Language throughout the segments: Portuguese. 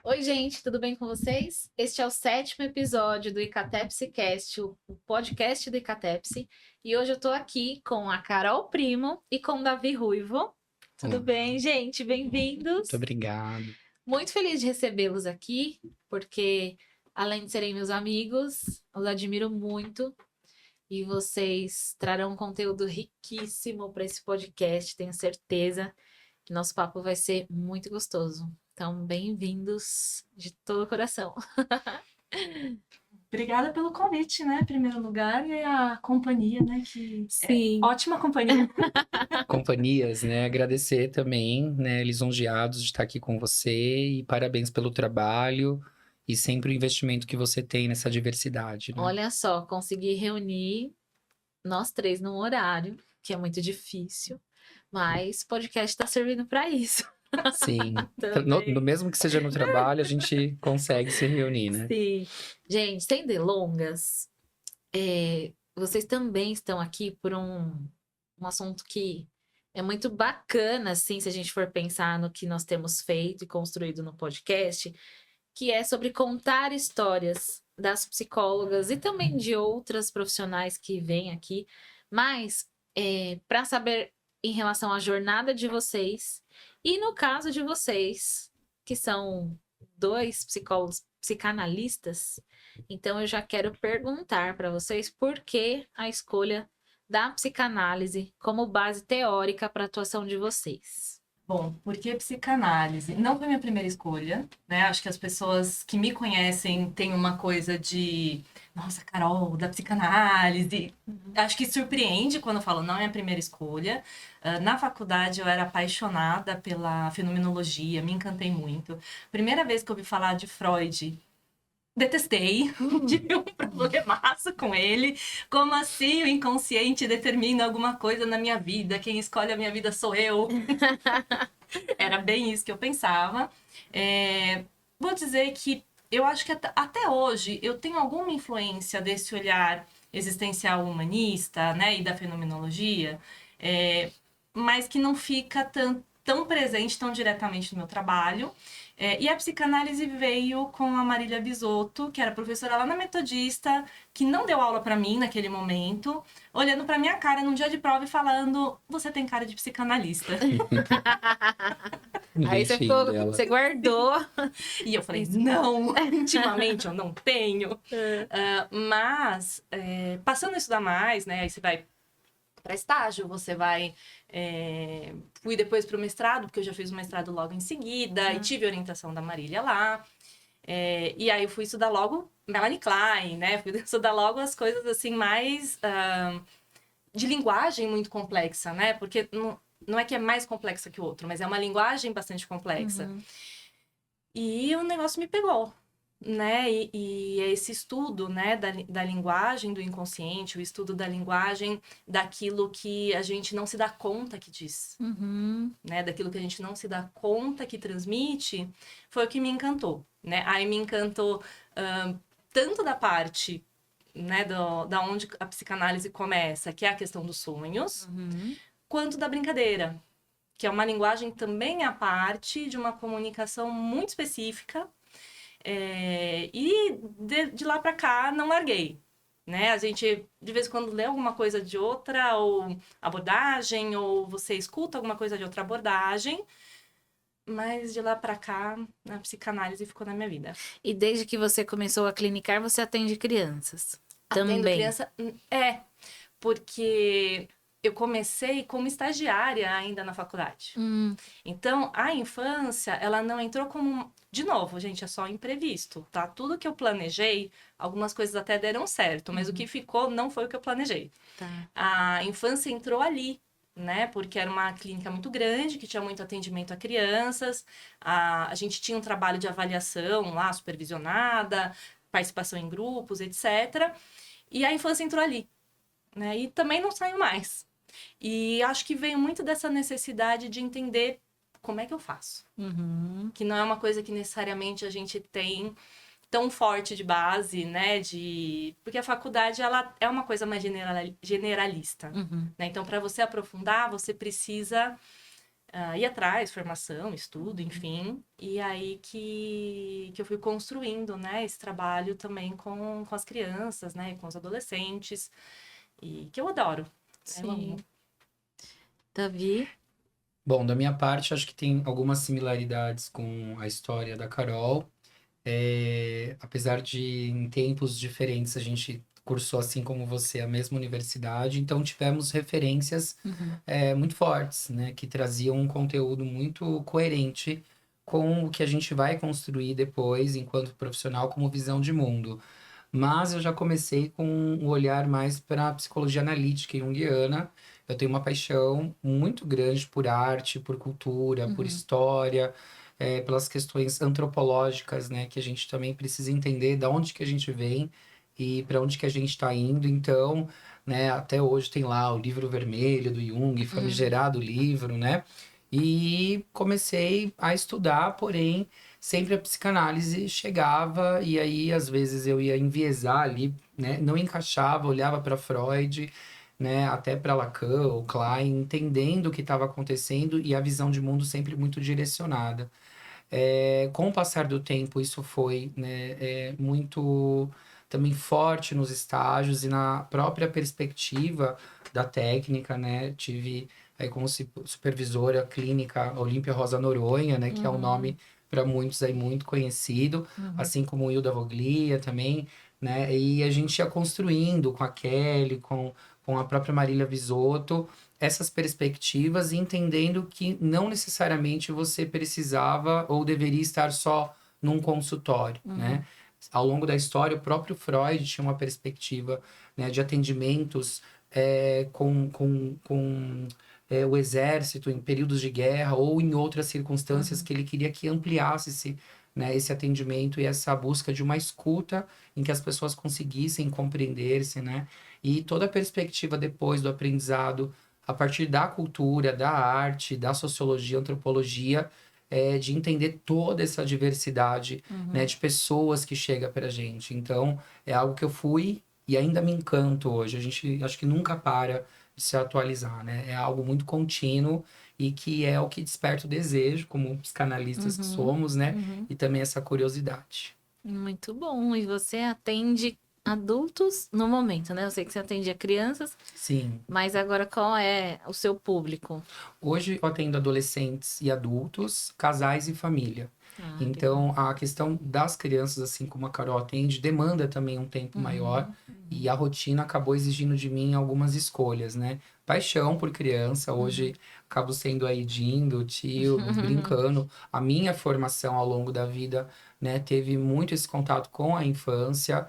Oi, gente, tudo bem com vocês? Este é o 7º episódio do Icatepsicast, o podcast do Icatepsi. E hoje eu tô aqui com a Carol Primo e com o Davi Ruivo. Tudo Olá, bem, gente? muito Bem-vindos. obrigado. Muito feliz de recebê-los aqui, porque além de serem meus amigos, os admiro muito. E vocês trarão um conteúdo riquíssimo para esse podcast, tenho certeza que nosso papo vai ser muito gostoso. Então, bem-vindos de todo o coração. Obrigada pelo convite, né? Em primeiro lugar, e a companhia, né? Que é Sim. ótima companhia. Companhias, né? Agradecer também, né? Lisonjeados de estar aqui com você e parabéns pelo trabalho e sempre o investimento que você tem nessa diversidade, né? Olha só, consegui reunir nós três num horário, que é muito difícil, mas o podcast está servindo para isso Sim. também. No mesmo que seja no trabalho, a gente consegue se reunir, né? Sim. Gente, sem delongas, vocês também estão aqui por um assunto que é muito bacana, assim, se a gente for pensar no que nós temos feito e construído no podcast, que é sobre contar histórias das psicólogas e também de outras profissionais que vêm aqui, mas para saber em relação à jornada de vocês e no caso de vocês, que são dois psicólogos psicanalistas, então eu já quero perguntar para vocês por que a escolha da psicanálise como base teórica para a atuação de vocês. Bom, porque psicanálise não foi minha primeira escolha, né? Acho que as pessoas que me conhecem têm uma coisa de, nossa, Carol, da psicanálise. Acho que surpreende quando eu falo, não é minha primeira escolha. Na faculdade eu era apaixonada pela fenomenologia, me encantei muito. Primeira vez que eu ouvi falar de Freud, detestei, tive um problemaço com ele. Como assim o inconsciente determina alguma coisa na minha vida? Quem escolhe a minha vida sou eu. Era bem isso que eu pensava. Vou dizer que eu acho que até hoje eu tenho alguma influência desse olhar existencial humanista, né, e da fenomenologia, mas que não fica tão presente, tão diretamente no meu trabalho. E a psicanálise veio com a Marília Bisotto, que era professora lá na Metodista, que não deu aula para mim naquele momento, olhando para minha cara num dia de prova e falando: você tem cara de psicanalista. Aí você ficou, dela. você guardou. E eu falei, não, intimamente eu não tenho. Mas, passando a estudar mais, né, aí você vai para estágio, você vai... fui depois para o mestrado, porque eu já fiz o mestrado logo em seguida, e tive orientação da Marília lá. E aí eu fui estudar logo Melanie Klein, né, fui estudar logo as coisas assim mais... de linguagem muito complexa, né, porque não é que é mais complexa que o outro, mas é uma linguagem bastante complexa. E o negócio me pegou, né? E esse estudo, né, da linguagem do inconsciente, o estudo da linguagem daquilo que a gente não se dá conta que diz, né? Daquilo que a gente não se dá conta que transmite, foi o que me encantou, né? Aí me encantou tanto da parte, né, da onde a psicanálise começa, que é a questão dos sonhos, quanto da brincadeira, que é uma linguagem também à parte de uma comunicação muito específica. E de lá para cá não larguei, né? A gente de vez em quando lê alguma coisa de outra ou abordagem, ou você escuta alguma coisa de outra abordagem, mas de lá para cá a psicanálise ficou na minha vida. E desde que você começou a clinicar, você atende crianças? Atendo Também. criança, porque eu comecei como estagiária ainda na faculdade. Então, a infância, ela não entrou como... De novo, gente, é só imprevisto, tá? Tudo que eu planejei, algumas coisas até deram certo, mas o que ficou não foi o que eu planejei. Tá. A infância entrou ali, né? Porque era uma clínica muito grande, que tinha muito atendimento a crianças. A gente tinha um trabalho de avaliação lá, supervisionada, participação em grupos, etc. E a infância entrou ali, né? E também não saiu mais. E acho que veio muito dessa necessidade de entender como é que eu faço. Que não é uma coisa que necessariamente a gente tem tão forte de base, né? Porque a faculdade, ela é uma coisa mais generalista. Né? Então, para você aprofundar, você precisa ir atrás, formação, estudo, enfim. E aí que eu fui construindo, né, esse trabalho também com as crianças, né, e com os adolescentes. E que eu adoro. Eu amo. Sim. Davi? Bom, da minha parte, acho que tem algumas similaridades com a história da Carol. Apesar de em tempos diferentes a gente cursou, assim como você, a mesma universidade, então tivemos referências Uhum. muito fortes, né, que traziam um conteúdo muito coerente com o que a gente vai construir depois, enquanto profissional, como visão de mundo. Mas eu já comecei com um olhar mais para a psicologia analítica e junguiana. Eu tenho uma paixão muito grande por arte, por cultura, por Uhum. história, pelas questões antropológicas, né? Que a gente também precisa entender de onde que a gente vem e para onde que a gente está indo. Então, né? Até hoje tem lá o livro vermelho do Jung, famigerado livro, né? E comecei a estudar, porém sempre a psicanálise chegava e aí às vezes eu ia enviesar ali, né? Não encaixava, olhava para Freud, né? Até para Lacan ou Klein, entendendo o que estava acontecendo e a visão de mundo sempre muito direcionada. Com o passar do tempo, isso foi, né, muito também forte nos estágios e na própria perspectiva da técnica, né? Tive aí como supervisora clínica Olímpia Rosa Noronha, né? Que é um Uhum. nome para muitos aí muito conhecido, Uhum. assim como o Hilda Voglia também, né? E a gente ia construindo com a Kelly, com a própria Marília Visotto, essas perspectivas e entendendo que não necessariamente você precisava ou deveria estar só num consultório, né? Uhum. Ao longo da história, o próprio Freud tinha uma perspectiva, né, de atendimentos com o exército em períodos de guerra ou em outras circunstâncias Uhum. que ele queria que ampliasse né, esse atendimento e essa busca de uma escuta em que as pessoas conseguissem compreender-se, né? E toda a perspectiva depois do aprendizado a partir da cultura, da arte, da sociologia, antropologia, de entender toda essa diversidade, né, Uhum. de pessoas que chega para a gente. Então, é algo que eu fui e ainda me encanto hoje. A gente acho que nunca para de se atualizar, né? É algo muito contínuo e que é o que desperta o desejo, como psicanalistas que Uhum. somos, né? Uhum. E também essa curiosidade. Muito bom. E você atende adultos no momento, né? Eu sei que você atende crianças, Sim. mas agora qual é o seu público? Hoje eu atendo adolescentes e adultos, casais e família. Ah, legal. Então, a questão das crianças, assim como a Carol atende, demanda também um tempo maior Uhum. e Uhum. a rotina acabou exigindo de mim algumas escolhas, né? Paixão por criança, hoje acabo sendo aí Dindo, tio, Uhum. brincando. A minha formação ao longo da vida, né, teve muito esse contato com a infância,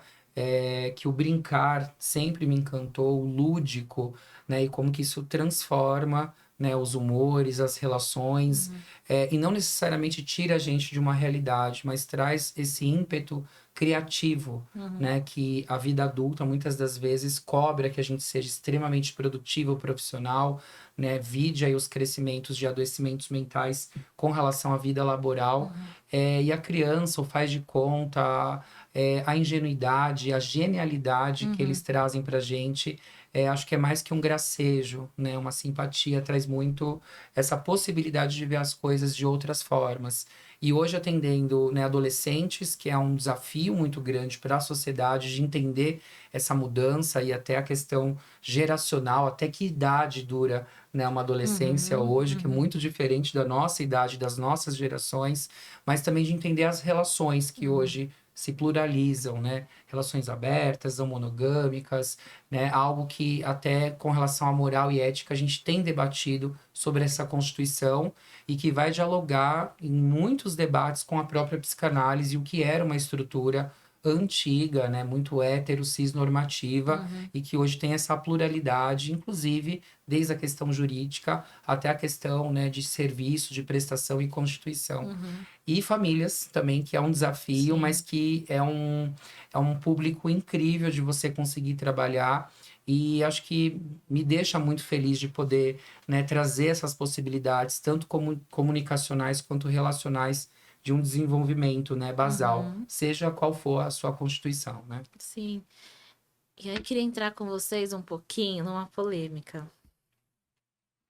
que o brincar sempre me encantou, o lúdico, né, e como que isso transforma, né, os humores, as relações, Uhum. e não necessariamente tira a gente de uma realidade, mas traz esse ímpeto criativo, Uhum. né, que a vida adulta muitas das vezes cobra que a gente seja extremamente produtivo, profissional, né, vide aí os crescimentos de adoecimentos mentais com relação à vida laboral, Uhum. e a criança, o faz de conta, a ingenuidade, a genialidade que eles Uhum. trazem pra gente, acho que é mais que um gracejo, né? Uma simpatia traz muito essa possibilidade de ver as coisas de outras formas. E hoje atendendo, né, adolescentes, que é um desafio muito grande para a sociedade de entender essa mudança e até a questão geracional, até que idade dura, né, uma adolescência Uhum. hoje, que é Uhum. muito diferente da nossa idade, das nossas gerações, mas também de entender as relações que Uhum. hoje se pluralizam, né? Relações abertas, não monogâmicas, né? Algo que até com relação à moral e ética a gente tem debatido sobre essa Constituição e que vai dialogar em muitos debates com a própria psicanálise, o que era uma estrutura antiga, né, muito hétero, cisnormativa, Uhum. e que hoje tem essa pluralidade, inclusive desde a questão jurídica até a questão, né, de serviço, de prestação e constituição. Uhum. E famílias também, que é um desafio, mas Sim. que é um público incrível de você conseguir trabalhar. E acho que me deixa muito feliz de poder, né, trazer essas possibilidades, tanto como comunicacionais quanto relacionais, de um desenvolvimento, né, basal, Uhum. seja qual for a sua constituição, né? Sim. E aí queria entrar com vocês um pouquinho numa polêmica.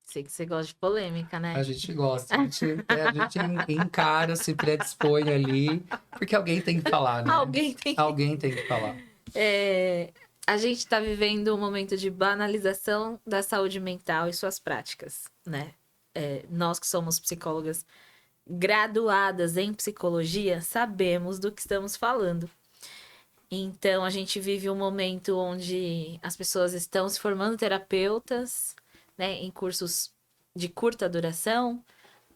Sei que você gosta de polêmica, A né? gente gosta, a gente encara, se predispõe ali, porque alguém tem que falar, né? Alguém tem. Alguém tem que falar. É, a gente está vivendo um momento de banalização da saúde mental e suas práticas, né? Nós que somos psicólogas graduadas em psicologia sabemos do que estamos falando. Então, a gente vive um momento onde as pessoas estão se formando terapeutas, né, em cursos de curta duração,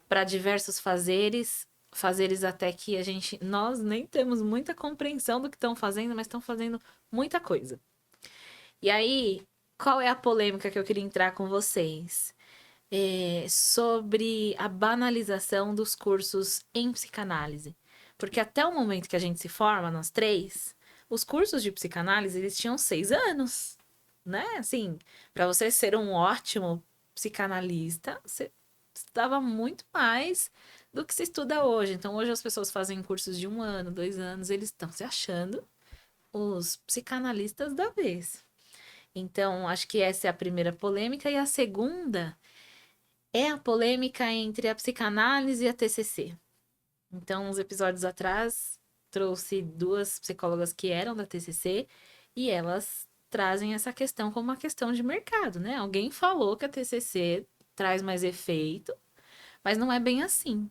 para diversos fazeres até que nós nem temos muita compreensão do que estão fazendo, mas estão fazendo muita coisa. E aí, qual é a polêmica que eu queria entrar com vocês? Sobre a banalização dos cursos em psicanálise. Porque até o momento que a gente se forma, nós três, os cursos de psicanálise, eles tinham 6 anos, né? Assim, para você ser um ótimo psicanalista, você estudava muito mais do que se estuda hoje. Então, hoje as pessoas fazem cursos de 1 ano, 2 anos, eles estão se achando os psicanalistas da vez. Então, acho que essa é a primeira polêmica. E a segunda é a polêmica entre a psicanálise e a TCC. Então, uns episódios atrás, trouxe 2 psicólogas que eram da TCC e elas trazem essa questão como uma questão de mercado, né? Alguém falou que a TCC traz mais efeito, mas não é bem assim,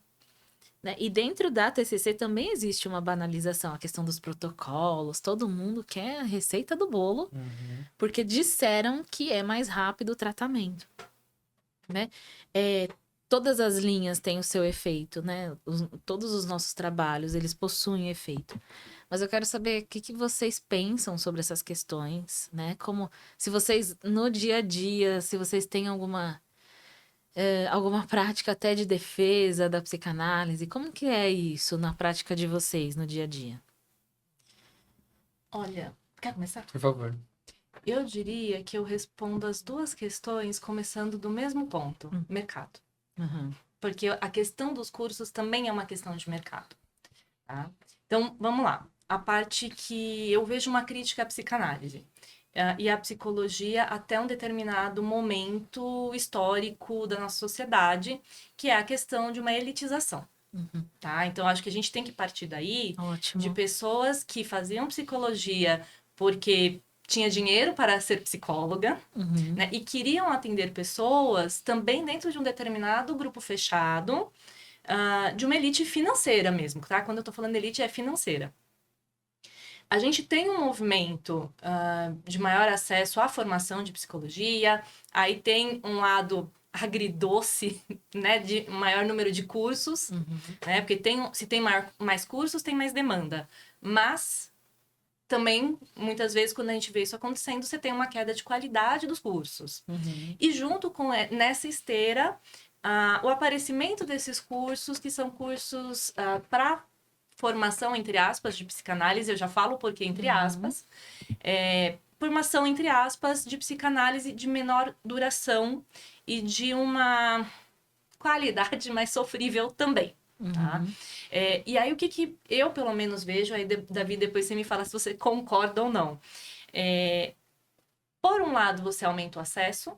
né? E dentro da TCC também existe uma banalização, a questão dos protocolos, todo mundo quer a receita do bolo, porque disseram que é mais rápido o tratamento, né? Todas as linhas têm o seu efeito, né? Todos os nossos trabalhos, eles possuem efeito. Mas eu quero saber o que vocês pensam sobre essas questões, né? Como, se vocês, no dia a dia, se vocês têm alguma prática até de defesa da psicanálise, como que é isso na prática de vocês, no dia a dia? Olha, quer começar? Por favor. Eu diria que eu respondo as 2 questões começando do mesmo ponto, mercado. Uhum. Porque a questão dos cursos também é uma questão de mercado, tá? Então, vamos lá. A parte que eu vejo uma crítica à psicanálise e à psicologia até um determinado momento histórico da nossa sociedade, que é a questão de uma elitização, tá? Então, acho que a gente tem que partir daí Ótimo. de pessoas que faziam psicologia porque tinha dinheiro para ser psicóloga, né? E queriam atender pessoas também dentro de um determinado grupo fechado, de uma elite financeira mesmo, tá? Quando eu tô falando elite, é financeira. A gente tem um movimento de maior acesso à formação de psicologia, aí tem um lado agridoce, né, de maior número de cursos, né? Porque se tem mais cursos, tem mais demanda. Mas também, muitas vezes, quando a gente vê isso acontecendo, você tem uma queda de qualidade dos cursos. E junto com nessa esteira, o aparecimento desses cursos, que são cursos para formação, entre aspas, de psicanálise, eu já falo porque entre aspas, formação, entre aspas, de psicanálise de menor duração e de uma qualidade mais sofrível também. Tá? E aí, o que eu, pelo menos, vejo, aí, Davi, depois você me fala se você concorda ou não. Por um lado, você aumenta o acesso,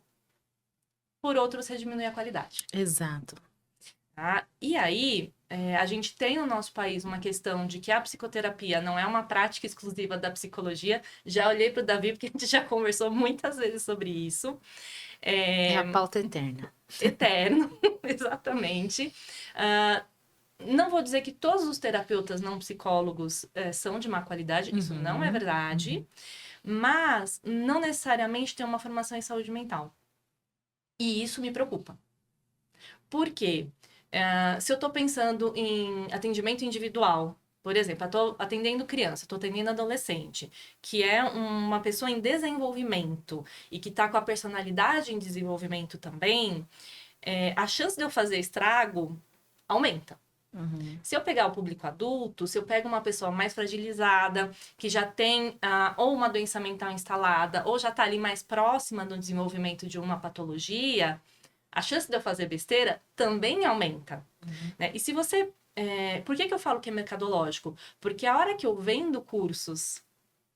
por outro, você diminui a qualidade. Exato. Tá? E aí, a gente tem no nosso país uma questão de que a psicoterapia não é uma prática exclusiva da psicologia. Já olhei para o Davi, porque a gente já conversou muitas vezes sobre isso. É a pauta eterna. Eterno, exatamente. Não vou dizer que todos os terapeutas não psicólogos são de má qualidade, isso não é verdade, mas não necessariamente tem uma formação em saúde mental. E isso me preocupa. Por quê? Se eu estou pensando em atendimento individual, por exemplo, eu estou atendendo criança, estou atendendo adolescente, que é uma pessoa em desenvolvimento e que está com a personalidade em desenvolvimento também, a chance de eu fazer estrago aumenta. Se eu pegar o público adulto, se eu pego uma pessoa mais fragilizada, que já tem ou uma doença mental instalada, ou já está ali mais próxima do desenvolvimento de uma patologia, a chance de eu fazer besteira também aumenta. Né? E se você... por que eu falo que é mercadológico? Porque a hora que eu vendo cursos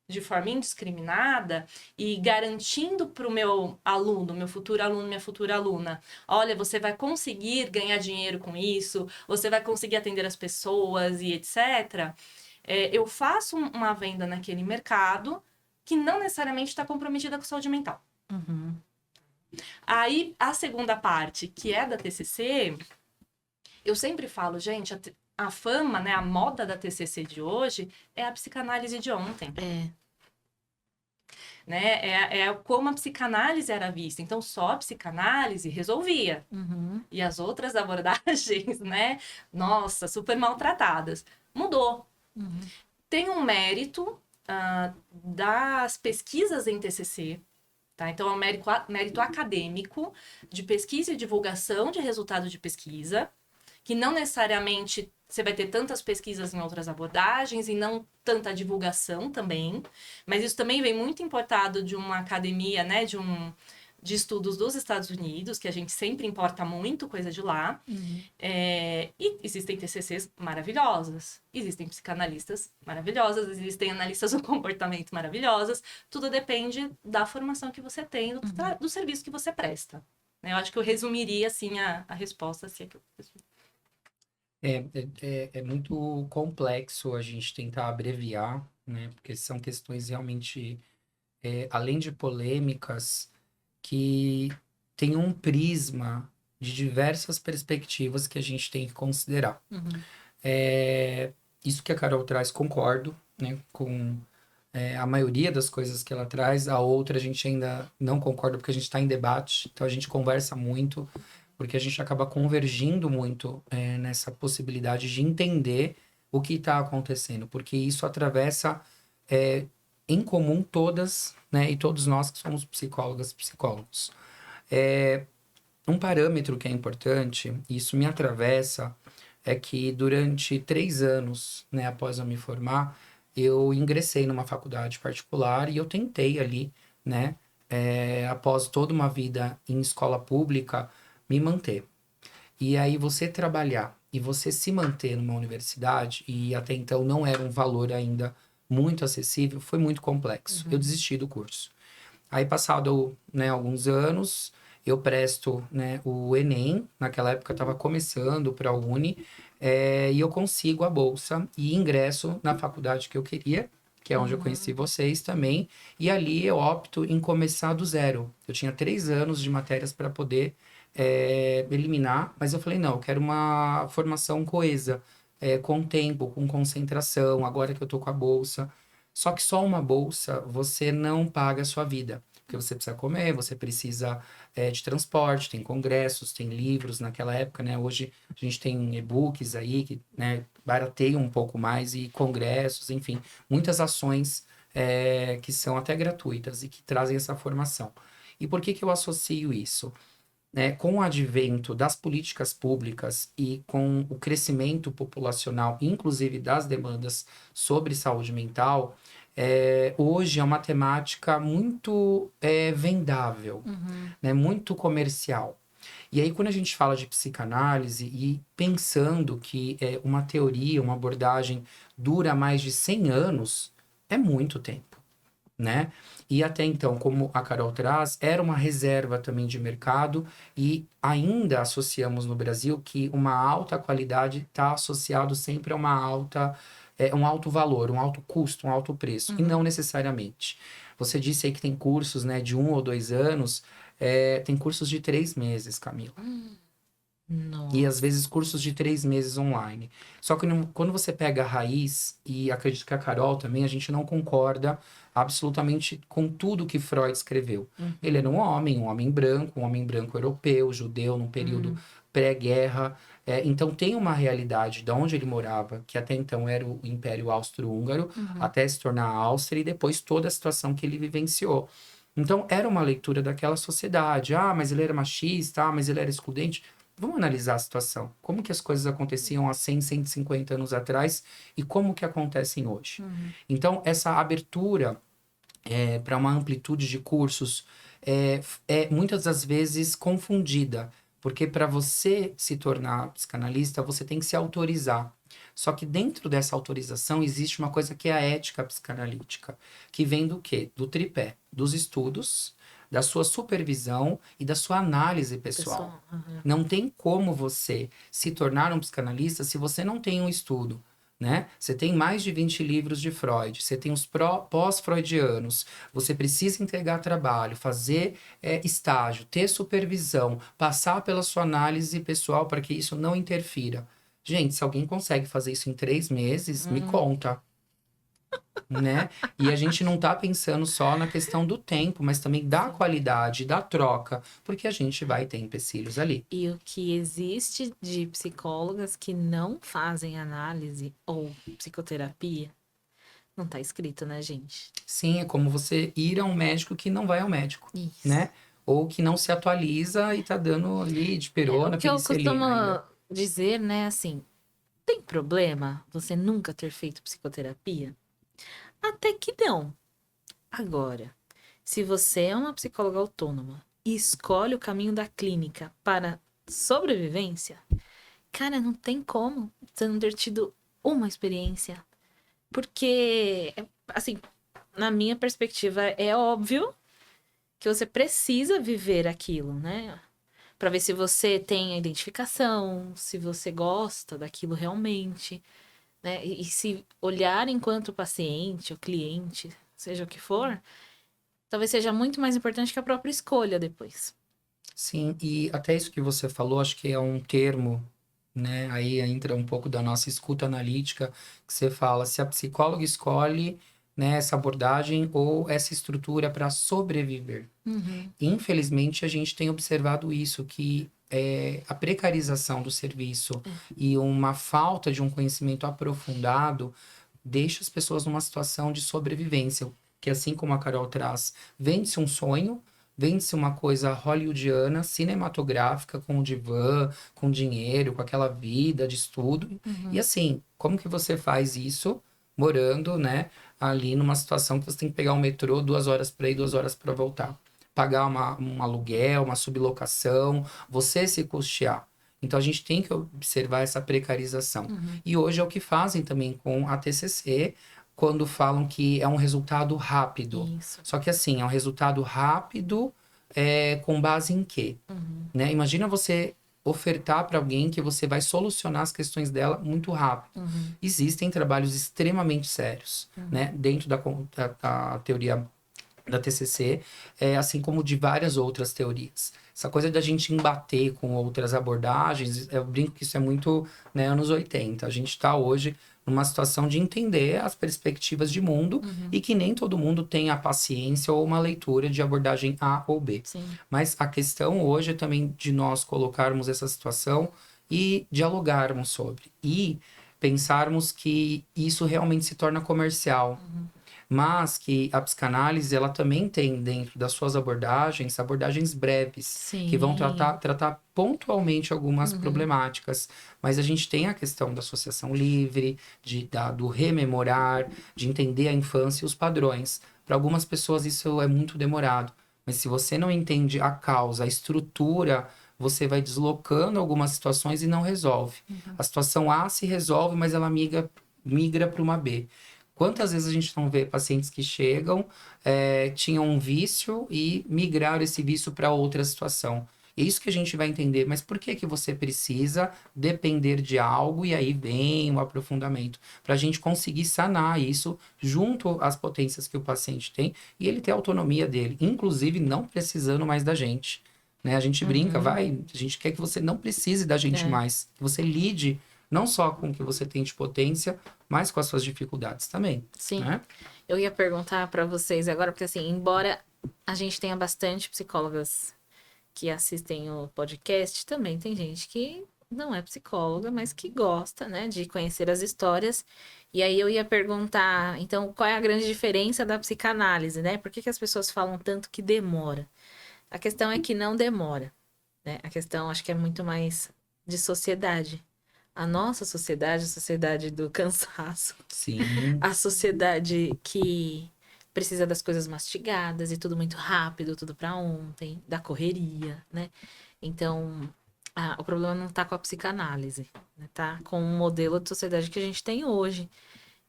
de forma indiscriminada e garantindo para o meu aluno, meu futuro aluno, minha futura aluna, olha, você vai conseguir ganhar dinheiro com isso, você vai conseguir atender as pessoas e etc. Eu faço uma venda naquele mercado que não necessariamente está comprometida com saúde mental. Uhum. Aí, a segunda parte, que é da TCC, eu sempre falo, gente, a fama, né, a moda da TCC de hoje é a psicanálise de ontem. Né? É como a psicanálise era vista. Então, só a psicanálise resolvia. Uhum. E as outras abordagens, né? Nossa, super maltratadas. Mudou. Uhum. Tem um mérito das pesquisas em TCC, tá? Então, é um mérito acadêmico de pesquisa e divulgação de resultado de pesquisa, que não necessariamente você vai ter tantas pesquisas em outras abordagens e não tanta divulgação também, mas isso também vem muito importado de uma academia, né, de estudos dos Estados Unidos, que a gente sempre importa muito coisa de lá. Uhum. E existem TCCs maravilhosas, existem psicanalistas maravilhosas, existem analistas do comportamento maravilhosas, tudo depende da formação que você tem, do serviço que você presta. Eu acho que eu resumiria, assim, a resposta, se é que eu resumi. É muito complexo a gente tentar abreviar, né? Porque são questões realmente, além de polêmicas, que tem um prisma de diversas perspectivas que a gente tem que considerar. Uhum. Isso que a Carol traz, concordo, né? Com a maioria das coisas que ela traz. A outra a gente ainda não concorda porque a gente está em debate, então a gente conversa muito, porque a gente acaba convergindo muito nessa possibilidade de entender o que está acontecendo, porque isso atravessa em comum todas, né, e todos nós que somos psicólogas e psicólogos. Um parâmetro que é importante, e isso me atravessa, é que durante 3 anos, né, após eu me formar, eu ingressei numa faculdade particular e eu tentei ali, né, após toda uma vida em escola pública, me manter. E aí você trabalhar e você se manter numa universidade, e até então não era um valor ainda muito acessível, foi muito complexo. Eu desisti do curso. Aí passado, né, alguns anos, eu presto, né, o Enem, naquela época eu estava começando para a Uni, e eu consigo a bolsa e ingresso na faculdade que eu queria, que é onde eu conheci vocês também, e ali eu opto em começar do zero. Eu tinha 3 anos de matérias para poder eliminar, mas eu falei, não, eu quero uma formação coesa, com tempo, com concentração, agora que eu tô com a bolsa. Só que só uma bolsa, você não paga a sua vida. Porque você precisa comer, você precisa de transporte, tem congressos, tem livros naquela época, né? Hoje a gente tem e-books aí que, né, barateiam um pouco mais e congressos, enfim, muitas ações que são até gratuitas e que trazem essa formação. E por que que eu associo isso? Com o advento das políticas públicas e com o crescimento populacional, inclusive das demandas sobre saúde mental, hoje é uma temática muito vendável, né? Muito comercial. E aí, quando a gente fala de psicanálise e pensando que uma teoria, uma abordagem dura mais de 100 anos, é muito tempo, né? E até então, como a Carol traz, era uma reserva também de mercado e ainda associamos no Brasil que uma alta qualidade está associado sempre a um alto valor, um alto custo, um alto preço, e não necessariamente. Você disse aí que tem cursos, né, de 1 ou 2 anos, tem cursos de 3 meses, Camila. Nossa. E às vezes cursos de 3 meses online. Só que quando você pega a raiz, e acredito que a Carol também, a gente não concorda absolutamente com tudo que Freud escreveu. Ele era um homem branco, um homem branco europeu, judeu, num período pré-guerra. Então tem uma realidade de onde ele morava, que até então era o Império Austro-Húngaro, até se tornar a Áustria, e depois toda a situação que ele vivenciou. Então era uma leitura daquela sociedade. Ah, mas ele era machista, ah, mas ele era excludente. Vamos analisar a situação. Como que as coisas aconteciam há 100, 150 anos atrás e como que acontecem hoje. Então, essa abertura para uma amplitude de cursos é muitas das vezes confundida, porque para você se tornar psicanalista, você tem que se autorizar. Só que dentro dessa autorização existe uma coisa que é a ética psicanalítica, que vem do quê? Do tripé, dos estudos, da sua supervisão e da sua análise pessoal. Pessoal, Não tem como você se tornar um psicanalista se você não tem um estudo, né? Você tem mais de 20 livros de Freud, você tem os pós-freudianos, você precisa entregar trabalho, fazer estágio, ter supervisão, passar pela sua análise pessoal para que isso não interfira. Gente, se alguém consegue fazer isso em 3 meses, me conta. Né? E a gente não tá pensando só na questão do tempo, mas também da qualidade, da troca, porque a gente vai ter empecilhos ali. E o que existe de psicólogas que não fazem análise ou psicoterapia, não tá escrito, né, gente? Sim, é como você ir a um médico que não vai ao médico, Isso. né? Ou que não se atualiza e tá dando ali de perona, O que eu penicilina costumo ainda. dizer, né, assim, tem problema você nunca ter feito psicoterapia? Até que não. Agora, se você é uma psicóloga autônoma e escolhe o caminho da clínica para sobrevivência, cara, não tem como você não ter tido uma experiência. Porque, assim, na minha perspectiva, é óbvio que você precisa viver aquilo, né? Para ver se você tem a identificação, se você gosta daquilo realmente, né? E se olhar enquanto paciente ou cliente, seja o que for, talvez seja muito mais importante que a própria escolha depois. Sim, e até isso que você falou, acho que é um termo, né? Aí entra um pouco da nossa escuta analítica, que você fala, se a psicóloga escolhe, né, essa abordagem ou essa estrutura para sobreviver. Uhum. Infelizmente, a gente tem observado isso, que a precarização do serviço e uma falta de um conhecimento aprofundado deixa as pessoas numa situação de sobrevivência, que assim como a Carol traz, vende-se um sonho, vende-se uma coisa hollywoodiana, cinematográfica, com o divã, com dinheiro, com aquela vida de estudo. E assim, como que você faz isso morando, né, ali numa situação que você tem que pegar um metrô 2 horas para ir, 2 horas para voltar? Pagar um aluguel, uma sublocação, você se custear. Então a gente tem que observar essa precarização. E hoje é o que fazem também com a TCC, quando falam que é um resultado rápido. Isso. Só que assim, é um resultado rápido com base em quê? Né? Imagina você ofertar para alguém que você vai solucionar as questões dela muito rápido. Existem trabalhos extremamente sérios, né? Dentro da teoria da TCC, assim como de várias outras teorias. Essa coisa da gente embater com outras abordagens, eu brinco que isso é muito, né, anos 80. A gente está hoje numa situação de entender as perspectivas de mundo e que nem todo mundo tem a paciência ou uma leitura de abordagem A ou B. Sim. Mas a questão hoje é também de nós colocarmos essa situação e dialogarmos sobre. E pensarmos que isso realmente se torna comercial. Mas que a psicanálise, ela também tem dentro das suas abordagens breves, Sim. que vão tratar pontualmente algumas problemáticas. Mas a gente tem a questão da associação livre, do rememorar, de entender a infância e os padrões. Para algumas pessoas isso é muito demorado. Mas se você não entende a causa, a estrutura, você vai deslocando algumas situações e não resolve. A situação A se resolve, mas ela migra para uma B. Quantas vezes a gente não vê pacientes que chegam, tinham um vício e migraram esse vício para outra situação? É isso que a gente vai entender. Mas por que que você precisa depender de algo? E aí vem o aprofundamento. Para a gente conseguir sanar isso junto às potências que o paciente tem e ele ter a autonomia dele, inclusive não precisando mais da gente. Né? A gente brinca, a gente quer que você não precise da gente mais. Que você lide não só com o que você tem de potência, mas com as suas dificuldades também. Sim. Né? Eu ia perguntar para vocês agora, porque assim, embora a gente tenha bastante psicólogas que assistem o podcast, também tem gente que não é psicóloga, mas que gosta, né, de conhecer as histórias. E aí eu ia perguntar, então, qual é a grande diferença da psicanálise, né? Por que que as pessoas falam tanto que demora? A questão é que não demora, né? A questão, acho que é muito mais de sociedade. A nossa sociedade, a sociedade do cansaço, Sim. a sociedade que precisa das coisas mastigadas e tudo muito rápido, tudo para ontem, da correria, né? Então, o problema não tá com a psicanálise, né? Tá com o modelo de sociedade que a gente tem hoje.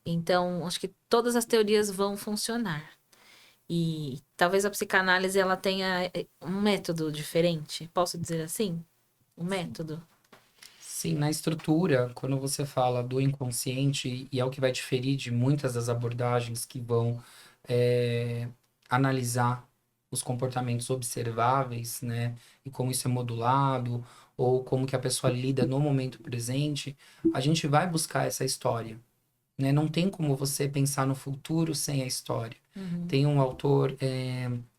Então, acho que todas as teorias vão funcionar. E talvez a psicanálise ela tenha um método diferente, posso dizer assim? Um método. Sim, na estrutura, quando você fala do inconsciente, e é o que vai diferir de muitas das abordagens que vão é, analisar os comportamentos observáveis, né? E como isso é modulado, ou como que a pessoa lida no momento presente, a gente vai buscar essa história, né? Não tem como você pensar no futuro sem a história. Uhum. Tem um autor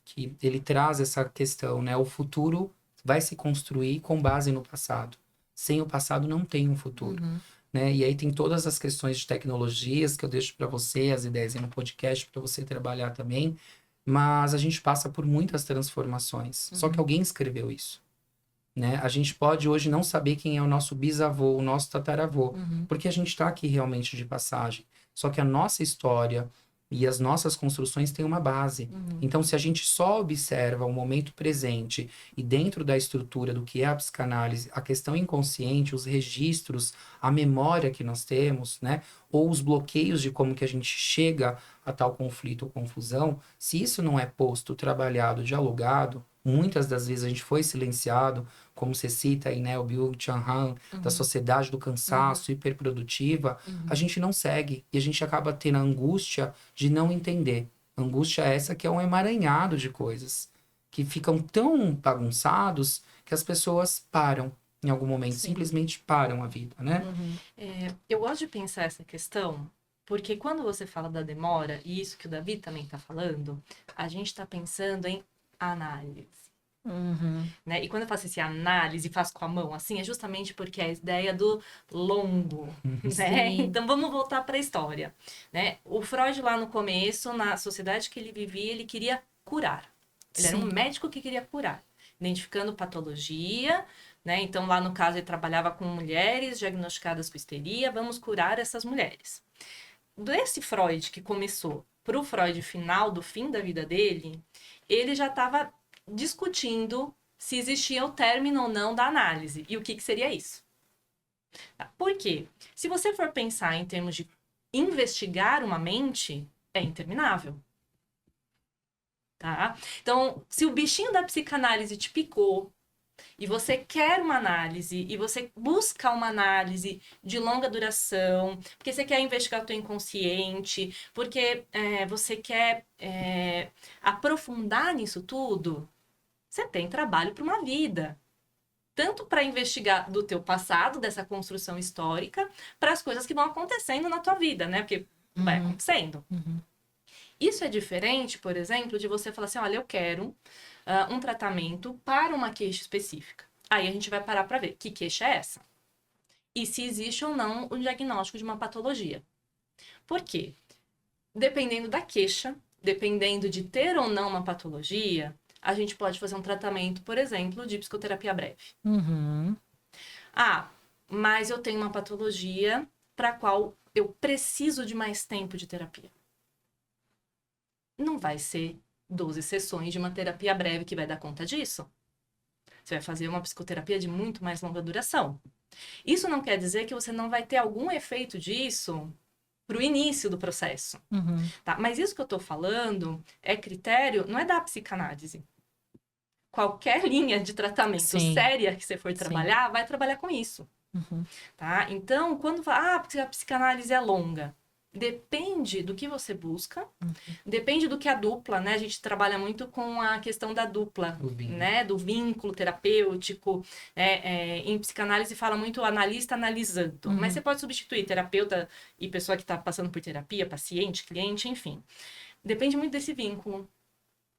que ele traz essa questão, né? O futuro vai se construir com base no passado. Sem o passado não tem um futuro, Uhum. né? E aí tem todas as questões de tecnologias que eu deixo para você, as ideias aí no podcast para você trabalhar também. Mas a gente passa por muitas transformações. Só que alguém escreveu isso, né? A gente pode hoje não saber quem é o nosso bisavô, o nosso tataravô, porque a gente está aqui realmente de passagem. Só que a nossa história e as nossas construções têm uma base. Então, se a gente só observa o momento presente e dentro da estrutura do que é a psicanálise, a questão inconsciente, os registros, a memória que nós temos, né? Ou os bloqueios de como que a gente chega a tal conflito ou confusão, se isso não é posto, trabalhado, dialogado, muitas das vezes a gente foi silenciado, como você cita aí, né, o Byung-Chul Han, da sociedade do cansaço, hiperprodutiva, a gente não segue e a gente acaba tendo a angústia de não entender. Angústia essa que é um emaranhado de coisas que ficam tão bagunçados que as pessoas param em algum momento, Sim. simplesmente param a vida, né? Eu gosto de pensar essa questão, porque quando você fala da demora, e isso que o Davi também está falando, a gente está pensando em análise. Né? E quando eu faço esse análise e faço com a mão assim, é justamente porque é a ideia do longo, né? Sim. Então vamos voltar para a história, né? O Freud lá no começo, na sociedade que ele vivia, ele queria curar. Ele era um Sim. médico que queria curar, identificando patologia, né? Então lá no caso ele trabalhava com mulheres diagnosticadas com histeria, vamos curar essas mulheres. Desse Freud que começou para o Freud final do fim da vida dele, ele já estava discutindo se existia o término ou não da análise. E o que seria isso? Por quê? Se você for pensar em termos de investigar uma mente, é interminável. Tá? Então, se o bichinho da psicanálise te picou, e você quer uma análise, e você busca uma análise de longa duração, porque você quer investigar o teu inconsciente, porque você quer aprofundar nisso tudo, você tem trabalho para uma vida. Tanto para investigar do teu passado, dessa construção histórica, para as coisas que vão acontecendo na tua vida, né? Porque vai acontecendo. Isso é diferente, por exemplo, de você falar assim, olha, eu quero um tratamento para uma queixa específica. Aí a gente vai parar para ver que queixa é essa. E se existe ou não o diagnóstico de uma patologia. Por quê? Dependendo da queixa, dependendo de ter ou não uma patologia, a gente pode fazer um tratamento, por exemplo, de psicoterapia breve. Ah, mas eu tenho uma patologia para a qual eu preciso de mais tempo de terapia. Não vai ser 12 sessões de uma terapia breve que vai dar conta disso. Você vai fazer uma psicoterapia de muito mais longa duração. Isso não quer dizer que você não vai ter algum efeito disso para o início do processo. Tá? Mas isso que eu estou falando é critério, não é da psicanálise. Qualquer linha de tratamento séria que você for trabalhar, vai trabalhar com isso. Tá? Então, quando fala, a psicanálise é longa, depende do que você busca, depende do que a dupla, né? A gente trabalha muito com a questão da dupla, né? Do vínculo terapêutico. Em psicanálise fala muito analista analisando, mas você pode substituir terapeuta e pessoa que está passando por terapia, paciente, cliente, enfim. Depende muito desse vínculo.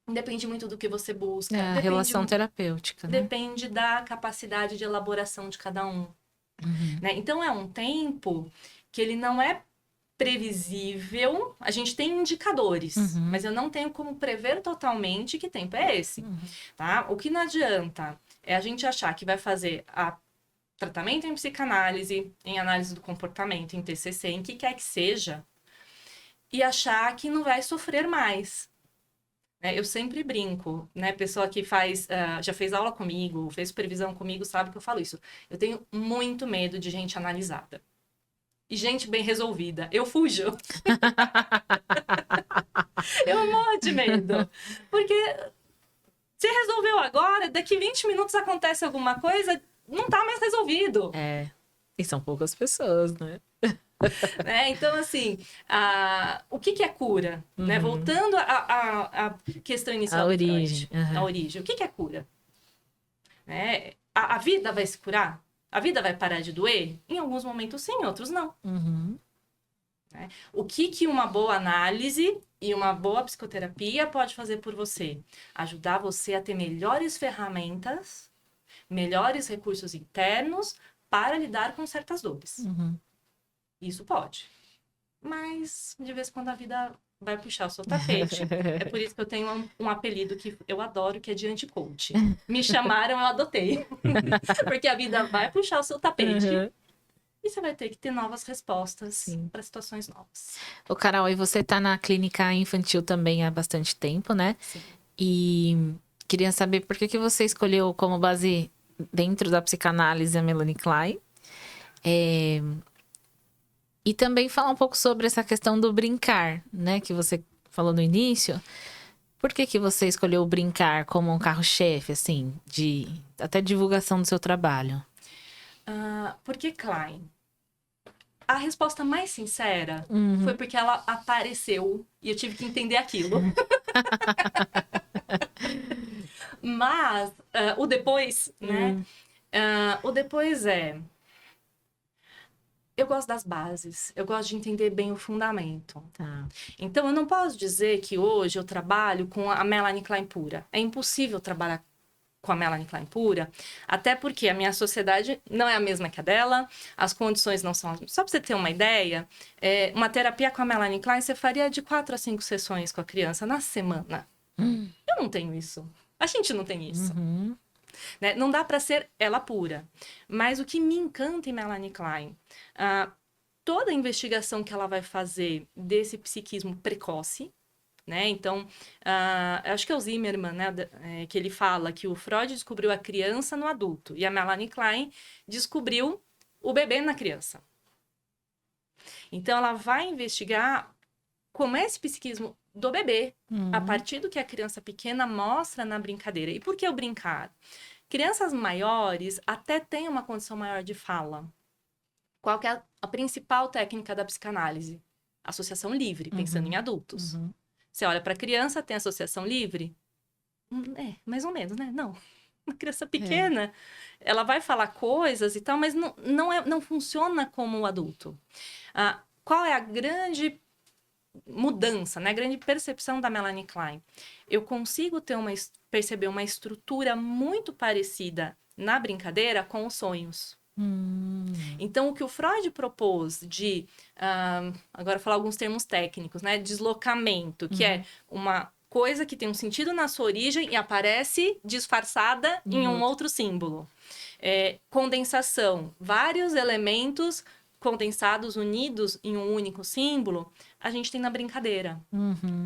Depende muito do que você busca. A relação terapêutica, né? Depende da capacidade de elaboração de cada um. Né? Então, é um tempo que ele não é previsível. A gente tem indicadores, mas eu não tenho como prever totalmente que tempo é esse. Tá? O que não adianta é a gente achar que vai fazer tratamento em psicanálise, em análise do comportamento, em TCC, em que quer que seja, e achar que não vai sofrer mais. Eu sempre brinco, né? Pessoa que faz, já fez aula comigo, fez supervisão comigo, sabe que eu falo isso. Eu tenho muito medo de gente analisada. E gente bem resolvida. Eu fujo. Eu morro de medo. Porque se resolveu agora, daqui 20 minutos acontece alguma coisa, não tá mais resolvido. É. E são poucas pessoas, né? Né? Então, assim, o que é cura? Né? Uhum. Voltando à questão inicial A do origem. Freud, a Aham. origem. O que é cura? Né? A vida vai se curar? A vida vai parar de doer? Em alguns momentos sim, em outros não. Uhum. O que uma boa análise e uma boa psicoterapia pode fazer por você? Ajudar você a ter melhores ferramentas, melhores recursos internos para lidar com certas dores. Uhum. Isso pode. Mas, de vez em quando, a vida vai puxar o seu tapete. É por isso que eu tenho um apelido que eu adoro, que é de anti-coach. Me chamaram, eu adotei. Porque a vida vai puxar o seu tapete Uhum. e você vai ter que ter novas respostas Sim. para situações novas. Ô, Carol, e você tá na clínica infantil também há bastante tempo, né? Sim. E queria saber por que você escolheu como base dentro da psicanálise a Melanie Klein. E também falar um pouco sobre essa questão do brincar, né? Que você falou no início. Por que você escolheu o brincar como um carro-chefe, assim, de até divulgação do seu trabalho? Por que Klein? A resposta mais sincera foi Uhum. porque ela apareceu e eu tive que entender aquilo. Mas o depois, né? O depois eu gosto das bases, eu gosto de entender bem o fundamento. Tá. Então, eu não posso dizer que hoje eu trabalho com a Melanie Klein pura. É impossível trabalhar com a Melanie Klein pura, até porque a minha sociedade não é a mesma que a dela, as condições não são as mesmas. Só para você ter uma ideia, uma terapia com a Melanie Klein, você faria de 4 a 5 sessões com a criança na semana. Eu não tenho isso. A gente não tem isso. Uhum. Né? Não dá para ser ela pura. Mas o que me encanta em Melanie Klein, toda a investigação que ela vai fazer desse psiquismo precoce, né? Então, acho que é o Zimmermann, né? Que ele fala que o Freud descobriu a criança no adulto e a Melanie Klein descobriu o bebê na criança. Então, ela vai investigar como é esse psiquismo do bebê, a partir do que a criança pequena mostra na brincadeira. E por que o brincar? Crianças maiores até têm uma condição maior de fala. Qual que é a principal técnica da psicanálise? Associação livre, pensando em adultos. Uhum. Você olha para a criança, tem associação livre? Mais ou menos, né? Não. Uma criança pequena, ela vai falar coisas e tal, mas não funciona como o adulto. Qual é a grande mudança, né? A grande percepção da Melanie Klein? Eu consigo perceber uma estrutura muito parecida na brincadeira com os sonhos. Então, o que o Freud propôs de, agora falar alguns termos técnicos, né? Deslocamento, que é uma coisa que tem um sentido na sua origem e aparece disfarçada em um outro símbolo. Condensação, vários elementos condensados, unidos em um único símbolo, a gente tem na brincadeira.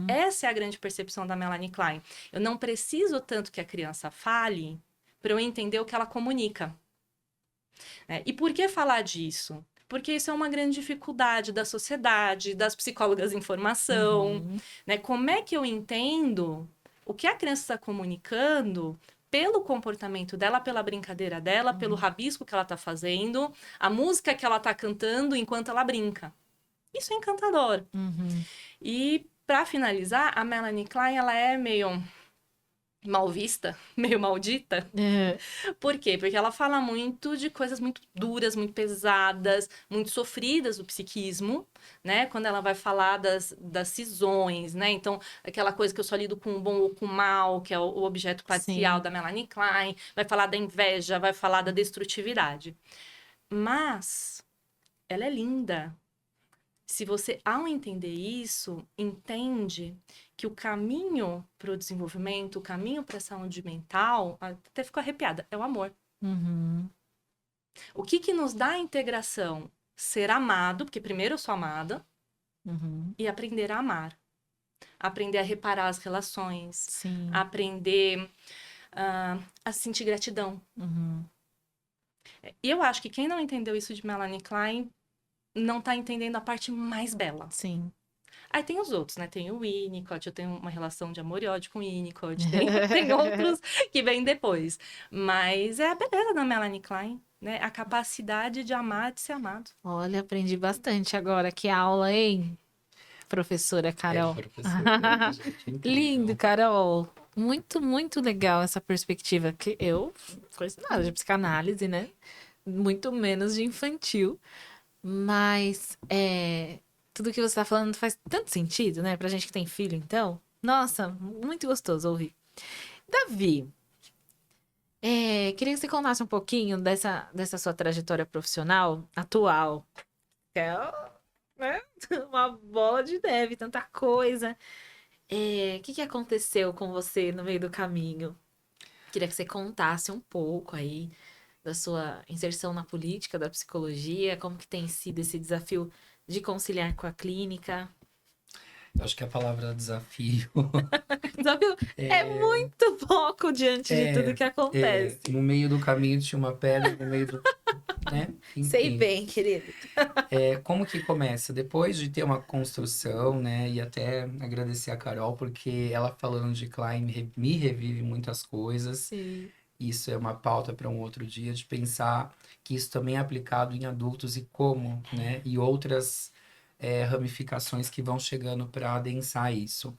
Essa é a grande percepção da Melanie Klein. Eu não preciso tanto que a criança fale para eu entender o que ela comunica. E por que falar disso? Porque isso é uma grande dificuldade da sociedade, das psicólogas em formação. Né? Como é que eu entendo o que a criança está comunicando pelo comportamento dela, pela brincadeira dela, pelo rabisco que ela está fazendo, a música que ela está cantando enquanto ela brinca? Isso é encantador. E, para finalizar, a Melanie Klein, ela é meio mal vista, meio maldita. Por quê? Porque ela fala muito de coisas muito duras, muito pesadas, muito sofridas do psiquismo, né? Quando ela vai falar das cisões, né? Então, aquela coisa que eu só lido com o bom ou com o mal, que é o objeto parcial da Melanie Klein, vai falar da inveja, vai falar da destrutividade. Mas ela é linda. Se você, ao entender isso, entende que o caminho para o desenvolvimento, o caminho para a saúde mental, até fico arrepiada, é o amor. O que nos dá a integração? Ser amado, porque primeiro eu sou amada, e aprender a amar. aprender a reparar as relações, Sim. aprender a sentir gratidão. Uhum. E eu acho que quem não entendeu isso de Melanie Klein não tá entendendo a parte mais bela. Sim. Aí tem os outros, né? Tem o Winnicott, eu tenho uma relação de amor e ódio com o Winnicott. Tem outros que vêm depois. Mas é a beleza da Melanie Klein, né? A capacidade de amar, de ser amado. Olha, aprendi bastante agora. Que aula, hein, professora Carol? Professor, gente, Lindo, incrível. Carol. Muito, muito legal essa perspectiva. Que eu conheço nada de psicanálise, né? Muito menos de infantil. Mas tudo que você tá falando faz tanto sentido, né? Pra gente que tem filho, então. Nossa, muito gostoso ouvir. Davi, queria que você contasse um pouquinho dessa sua trajetória profissional atual. Que é, né, uma bola de neve, tanta coisa. O que aconteceu com você no meio do caminho? Queria que você contasse um pouco aí da sua inserção na política, da psicologia, como que tem sido esse desafio de conciliar com a clínica. Eu acho que a palavra desafio Desafio é muito pouco diante de tudo que acontece. no meio do caminho tinha uma pedra, no meio do, né? Sei Enfim. bem, querido. Como que começa? Depois de ter uma construção, né? E até agradecer a Carol, porque ela falando de Klein me revive muitas coisas. Sim. Isso é uma pauta para um outro dia, de pensar que isso também é aplicado em adultos e como, né? E outras ramificações que vão chegando para adensar isso.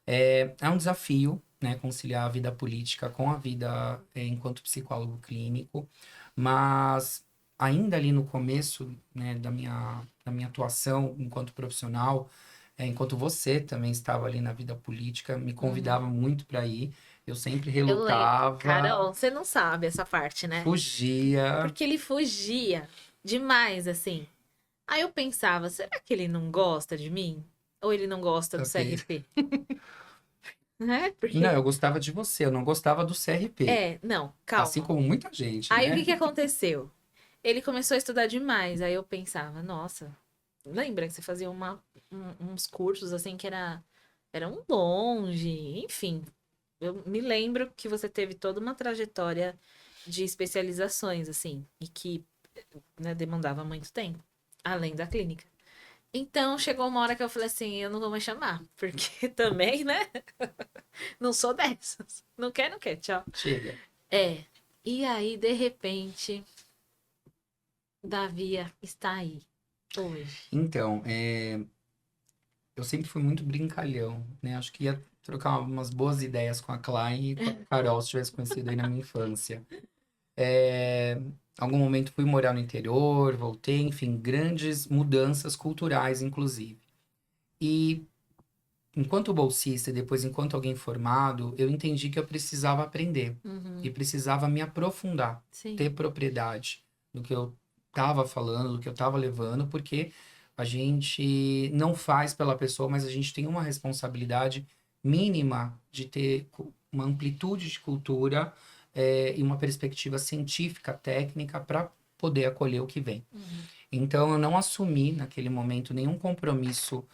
É um desafio, né? Conciliar a vida política com a vida enquanto psicólogo clínico, mas ainda ali no começo, né, da minha atuação enquanto profissional, enquanto você também estava ali na vida política, me convidava muito para ir. Eu sempre Eu lembro. relutava, Carol, você não sabe essa parte, né? fugia. Porque ele fugia demais, assim. Aí eu pensava, será que ele não gosta de mim? Ou ele não gosta do Ok. CRP? Né? Porque... Não, eu gostava de você, eu não gostava do CRP. não, calma. Assim como muita gente, Aí né? o que aconteceu? Ele começou a estudar demais. Aí eu pensava, nossa, lembra que você fazia uns cursos assim que eram longe, enfim. Eu me lembro que você teve toda uma trajetória de especializações, assim, e que, né, demandava muito tempo, além da clínica. Então chegou uma hora que eu falei assim, eu não vou mais chamar, porque também, né? Não sou dessas. Não quer, tchau. Chega. E aí, de repente, Davi está aí, hoje. Então, eu sempre fui muito brincalhão, né? Acho que ia trocar umas boas ideias com a Klein e com a Carol, se tivesse conhecido aí na minha infância. Algum momento fui morar no interior, voltei, enfim, grandes mudanças culturais, inclusive. E enquanto bolsista e depois enquanto alguém formado, eu entendi que eu precisava aprender e precisava me aprofundar, Sim. ter propriedade do que eu estava falando, do que eu estava levando, porque a gente não faz pela pessoa, mas a gente tem uma responsabilidade mínima de ter uma amplitude de cultura e uma perspectiva científica, técnica, para poder acolher o que vem. Então, eu não assumi naquele momento nenhum compromisso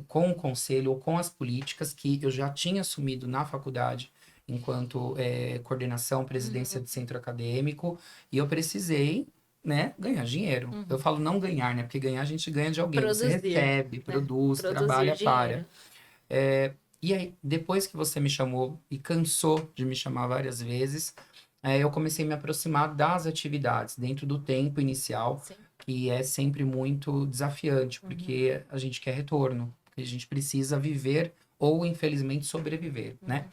com o conselho ou com as políticas que eu já tinha assumido na faculdade enquanto coordenação, presidência de centro acadêmico, e eu precisei, né, ganhar dinheiro. Eu falo não ganhar, né, porque ganhar a gente ganha de alguém, Produzir, você recebe, produz, Produzir trabalha dinheiro. e aí, depois que você me chamou e cansou de me chamar várias vezes, eu comecei a me aproximar das atividades dentro do tempo inicial, Sim. que é sempre muito desafiante, porque a gente quer retorno, porque a gente precisa viver ou, infelizmente, sobreviver, né?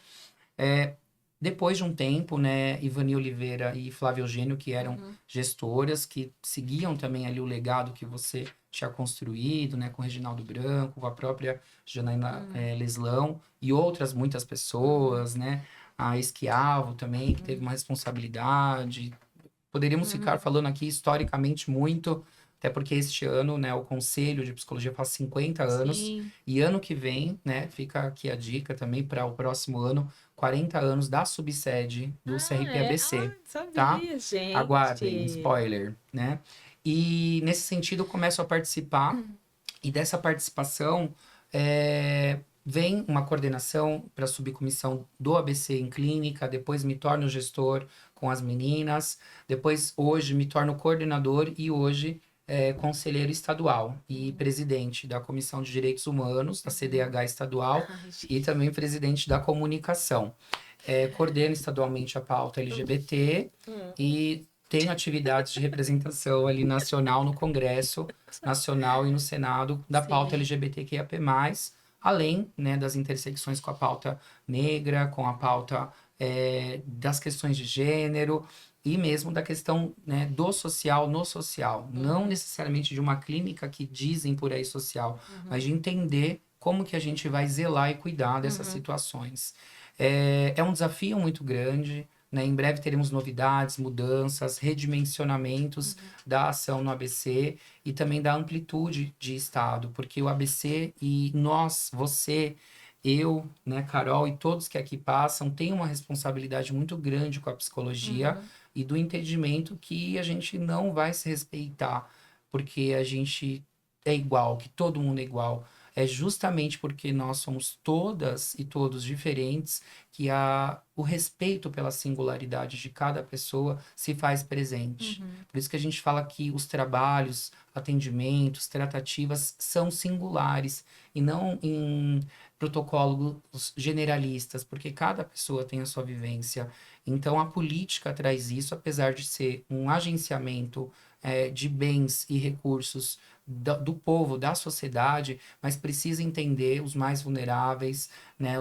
Depois de um tempo, né, Ivani Oliveira e Flávia Eugênio, que eram gestoras, que seguiam também ali o legado que você tinha construído, né, com o Reginaldo Branco, com a própria Janaína Leslão, e outras muitas pessoas, né, a Esquiavo também, que teve uma responsabilidade. Poderíamos ficar falando aqui historicamente muito, até porque este ano, né, o Conselho de Psicologia faz 50 anos, Sim. e ano que vem, né, fica aqui a dica também para o próximo ano, 40 anos da subsede do CRP-ABC, Sabia, tá? gente. Aguardem, spoiler, né? E nesse sentido eu começo a participar, e dessa participação vem uma coordenação para a subcomissão do ABC em clínica, depois me torno gestor com as meninas, depois hoje me torno coordenador e hoje conselheiro estadual e presidente da Comissão de Direitos Humanos, da CDH estadual, Ai, e também presidente da comunicação. Coordeno estadualmente a pauta LGBT e tenho atividades de representação ali nacional no Congresso Nacional e no Senado da pauta Sim. LGBTQIAP+, além, né, das intersecções com a pauta negra, com a pauta das questões de gênero e mesmo da questão, né, do social no social. Não necessariamente de uma clínica que dizem por aí social, mas de entender como que a gente vai zelar e cuidar dessas situações. É um desafio muito grande, né? Em breve teremos novidades, mudanças, redimensionamentos da ação no ABC e também da amplitude de estado, porque o ABC e nós, você, eu, né, Carol e todos que aqui passam, têm uma responsabilidade muito grande com a psicologia e do entendimento que a gente não vai se respeitar porque a gente é igual, que todo mundo é igual. É justamente porque nós somos todas e todos diferentes que o respeito pela singularidade de cada pessoa se faz presente. Por isso que a gente fala que os trabalhos, atendimentos, tratativas são singulares e não em protocolos generalistas, porque cada pessoa tem a sua vivência. Então a política traz isso, apesar de ser um agenciamento de bens e recursos do povo, da sociedade, mas precisa entender os mais vulneráveis, né,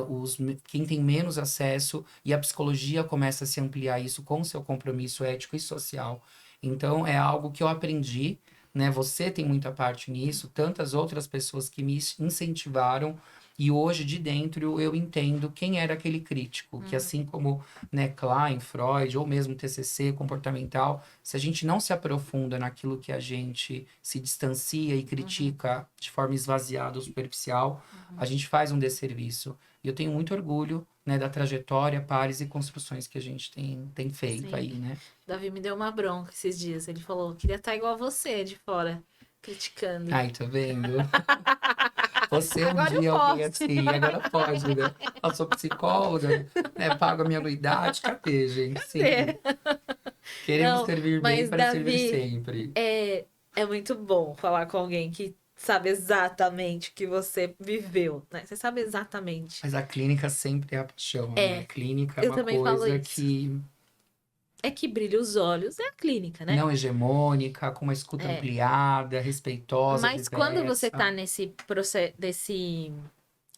quem tem menos acesso, e a psicologia começa a se ampliar isso com seu compromisso ético e social. Então, é algo que eu aprendi, né? Você tem muita parte nisso, tantas outras pessoas que me incentivaram, e hoje, de dentro, eu entendo quem era aquele crítico, que assim como, né, Klein, Freud, ou mesmo TCC comportamental, se a gente não se aprofunda naquilo que a gente se distancia e critica de forma esvaziada ou superficial, a gente faz um desserviço. E eu tenho muito orgulho, né, da trajetória, pares e construções que a gente tem feito Sim. aí, né? Davi me deu uma bronca esses dias. Ele falou, queria estar igual a você de fora, criticando. Ai, tá vendo? Você um Agora eu dia alguém posso. assim, agora pode, né? Eu sou psicóloga, né? Pago a minha anuidade, cadê, gente? Sim. Queremos Não, servir bem mas para servir Davi, sempre. é muito bom falar com alguém que sabe exatamente o que você viveu, né? Você sabe exatamente. Mas a clínica sempre é a paixão, né? A clínica é Eu uma também falo coisa isso. que É que brilha os olhos, é a clínica, né? não hegemônica, com uma escuta É. ampliada, respeitosa, Mas quando você tá diversa. nesse processo, desse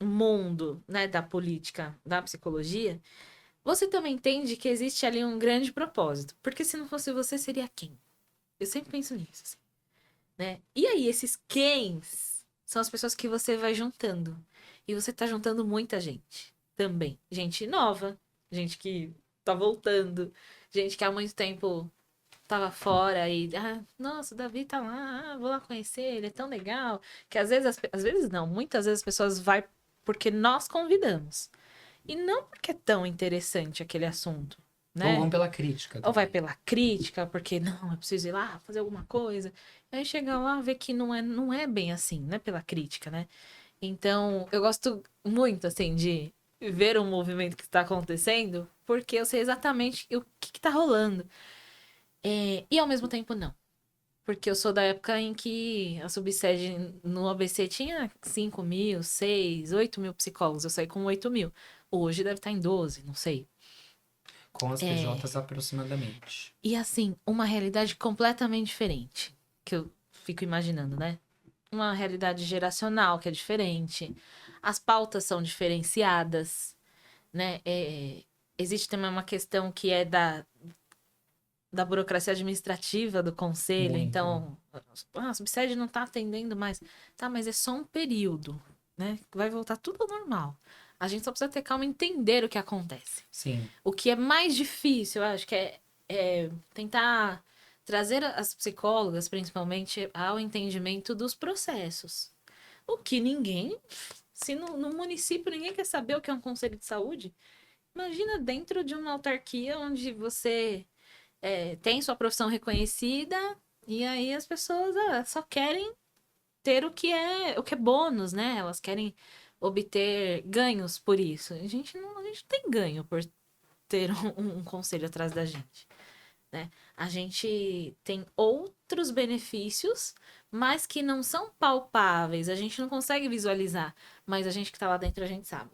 mundo, né, da política, da psicologia, você também entende que existe ali um grande propósito. Porque se não fosse você, seria quem? Eu sempre penso nisso, assim, né? E aí, esses quens são as pessoas que você vai juntando. E você tá juntando muita gente também. Gente nova, gente que tá voltando, gente que há muito tempo tava fora e, nossa, o Davi tá lá, vou lá conhecer, ele é tão legal. Que às vezes não, muitas vezes as pessoas vai porque nós convidamos. E não porque é tão interessante aquele assunto, Ou né? vão pela crítica Ou vai também. pela crítica, porque não, eu preciso ir lá fazer alguma coisa. Aí chega lá, vê que não é bem assim, né? Pela crítica, né? Então, eu gosto muito, assim, de ver o movimento que está acontecendo, porque eu sei exatamente o que tá rolando. E ao mesmo tempo, não. Porque eu sou da época em que a subsede no ABC tinha 5 mil, 6, 8 mil psicólogos. Eu saí com 8 mil. Hoje deve estar em 12, não sei. Com as PJs aproximadamente. E assim, uma realidade completamente diferente. Que eu fico imaginando, né? Uma realidade geracional que é diferente. As pautas são diferenciadas, né? Existe também uma questão que é da burocracia administrativa do conselho. Muito. Então, a subsede não está atendendo mais. Tá, mas é só um período, né? Vai voltar tudo ao normal. A gente só precisa ter calma e entender o que acontece. Sim. O que é mais difícil, eu acho que é tentar trazer as psicólogas, principalmente, ao entendimento dos processos. O que ninguém, se no município ninguém quer saber o que é um conselho de saúde, imagina dentro de uma autarquia onde você tem sua profissão reconhecida e aí as pessoas só querem ter o que é bônus, né? Elas querem obter ganhos por isso. A gente não tem ganho por ter um conselho atrás da gente, né? A gente tem outros benefícios, mas que não são palpáveis, a gente não consegue visualizar, mas a gente que tá lá dentro, a gente sabe.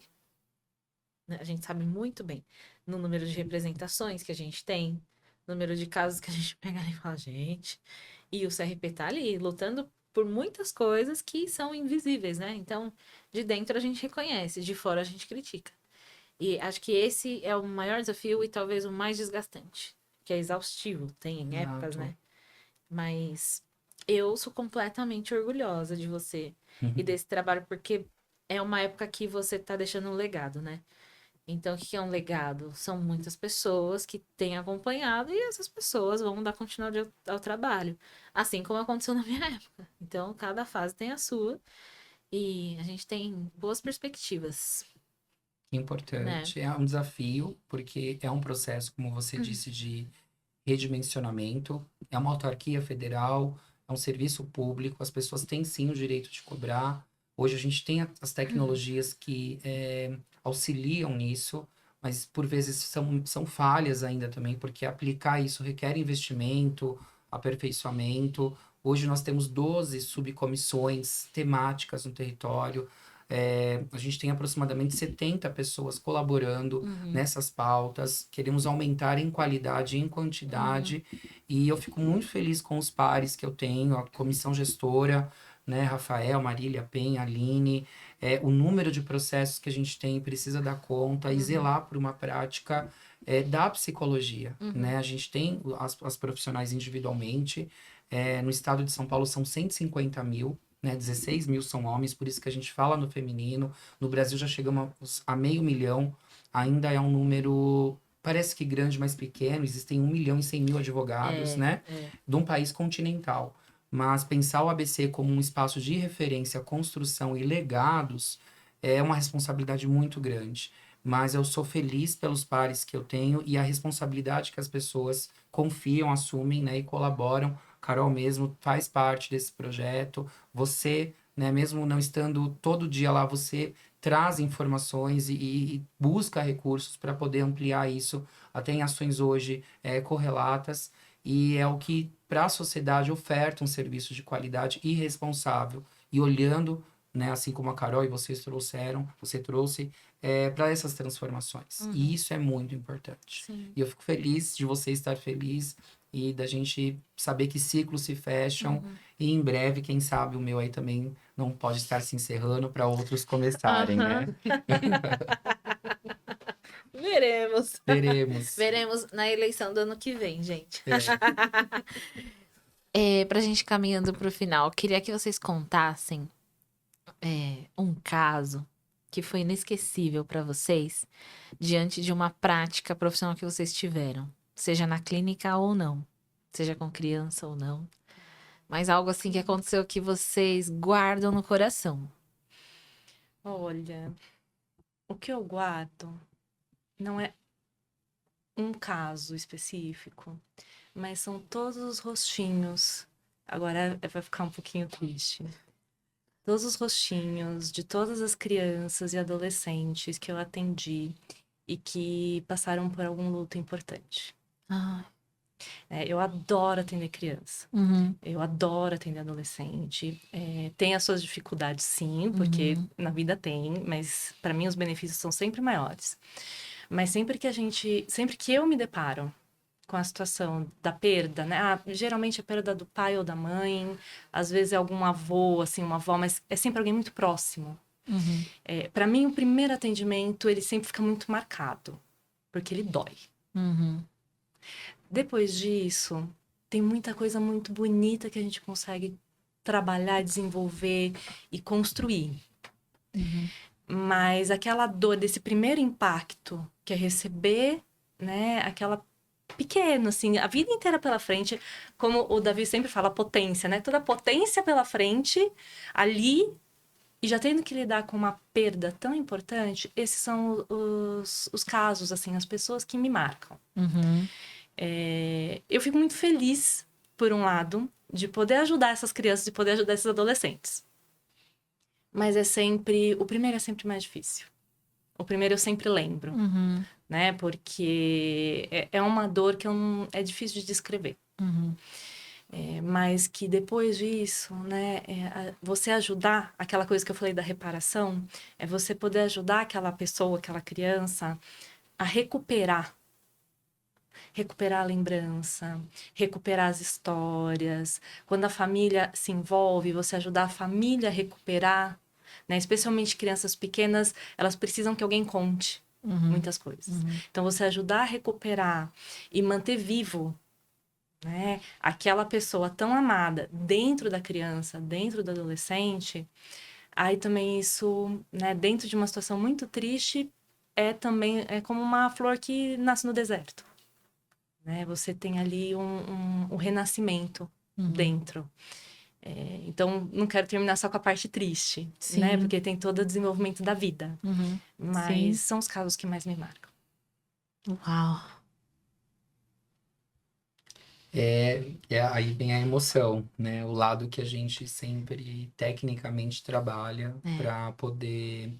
Né? A gente sabe muito bem no número de representações que a gente tem, número de casos que a gente pega ali e fala, gente, e o CRP tá ali lutando por muitas coisas que são invisíveis, né? Então, de dentro a gente reconhece, de fora a gente critica. E acho que esse é o maior desafio e talvez o mais desgastante, que é exaustivo, tem épocas, Exato. né? Mas eu sou completamente orgulhosa de você e desse trabalho, porque é uma época que você tá deixando um legado, né? Então, o que é um legado? São muitas pessoas que têm acompanhado e essas pessoas vão dar continuidade ao trabalho. Assim como aconteceu na minha época. Então, cada fase tem a sua e a gente tem boas perspectivas, né? Importante. É um desafio, porque é um processo, como você disse, de redimensionamento. É uma autarquia federal, é um serviço público, as pessoas têm sim o direito de cobrar. Hoje a gente tem as tecnologias que auxiliam nisso, mas por vezes são falhas ainda também, porque aplicar isso requer investimento, aperfeiçoamento. Hoje nós temos 12 subcomissões temáticas no território. A gente tem aproximadamente 70 pessoas colaborando nessas pautas. Queremos aumentar em qualidade e em quantidade. E eu fico muito feliz com os pares que eu tenho, a comissão gestora, né? Rafael, Marília, Penha, Aline. O número de processos que a gente tem precisa dar conta e zelar por uma prática da psicologia, né? A gente tem as profissionais individualmente. No estado de São Paulo são 150 mil, né? 16 mil são homens, por isso que a gente fala no feminino. No Brasil já chegamos a 500 mil, ainda é um número, parece que grande, mas pequeno. Existem 1.100.000 advogados, né? De um país continental. Mas pensar o ABC como um espaço de referência, construção e legados é uma responsabilidade muito grande. Mas eu sou feliz pelos pares que eu tenho e a responsabilidade que as pessoas confiam, assumem, né? E colaboram. Carol mesmo faz parte desse projeto. Você, né, mesmo não estando todo dia lá, você traz informações e busca recursos para poder ampliar isso até em ações hoje correlatas. E é o que, para a sociedade, oferta um serviço de qualidade e responsável. E olhando, né, assim como a Carol e vocês trouxeram, você trouxe, para essas transformações. E isso é muito importante. Sim. E eu fico feliz de você estar feliz e da gente saber que ciclos se fecham. E em breve, quem sabe, o meu aí também não pode estar se encerrando para outros começarem, né? Veremos. Veremos. Veremos na eleição do ano que vem, gente. É. Pra gente ir caminhando pro final, queria que vocês contassem um caso que foi inesquecível pra vocês diante de uma prática profissional que vocês tiveram, seja na clínica ou não, seja com criança ou não, mas algo assim que aconteceu que vocês guardam no coração. Olha, o que eu guardo não é um caso específico, mas são todos os rostinhos. Agora vai ficar um pouquinho triste. Todos os rostinhos de todas as crianças e adolescentes que eu atendi e que passaram por algum luto importante. Eu adoro atender criança. Eu adoro atender adolescente. Tem as suas dificuldades, sim, porque na vida tem, mas para mim os benefícios são sempre maiores. Mas sempre que eu me deparo com a situação da perda, né? Geralmente é perda do pai ou da mãe, às vezes é algum avô, assim, uma avó, mas é sempre alguém muito próximo. Para mim, o primeiro atendimento, ele sempre fica muito marcado, porque ele dói. Depois disso, tem muita coisa muito bonita que a gente consegue trabalhar, desenvolver e construir. Mas aquela dor desse primeiro impacto, que é receber, né, aquela pequeno, assim, a vida inteira pela frente, como o Davi sempre fala, a potência, né? Toda a potência pela frente, ali, e já tendo que lidar com uma perda tão importante, esses são os casos, assim, as pessoas que me marcam. Eu fico muito feliz, por um lado, de poder ajudar essas crianças, de poder ajudar esses adolescentes. mas o primeiro é sempre mais difícil. O primeiro eu sempre lembro, né? Porque é uma dor que é difícil de descrever. Mas que depois disso, né? Você ajudar, aquela coisa que eu falei da reparação, é você poder ajudar aquela pessoa, aquela criança, a recuperar a lembrança, recuperar as histórias. Quando a família se envolve, você ajudar a família a recuperar, né? Especialmente crianças pequenas, elas precisam que alguém conte muitas coisas. Então, você ajudar a recuperar e manter vivo, né, aquela pessoa tão amada dentro da criança, dentro do adolescente, aí também isso, né, dentro de uma situação muito triste, é como uma flor que nasce no deserto. Né? Você tem ali um renascimento dentro. Então, não quero terminar só com a parte triste, né? Porque tem todo o desenvolvimento da vida. Mas são os casos que mais me marcam. Uau! Aí vem a emoção, né? O lado que a gente sempre tecnicamente trabalha para poder...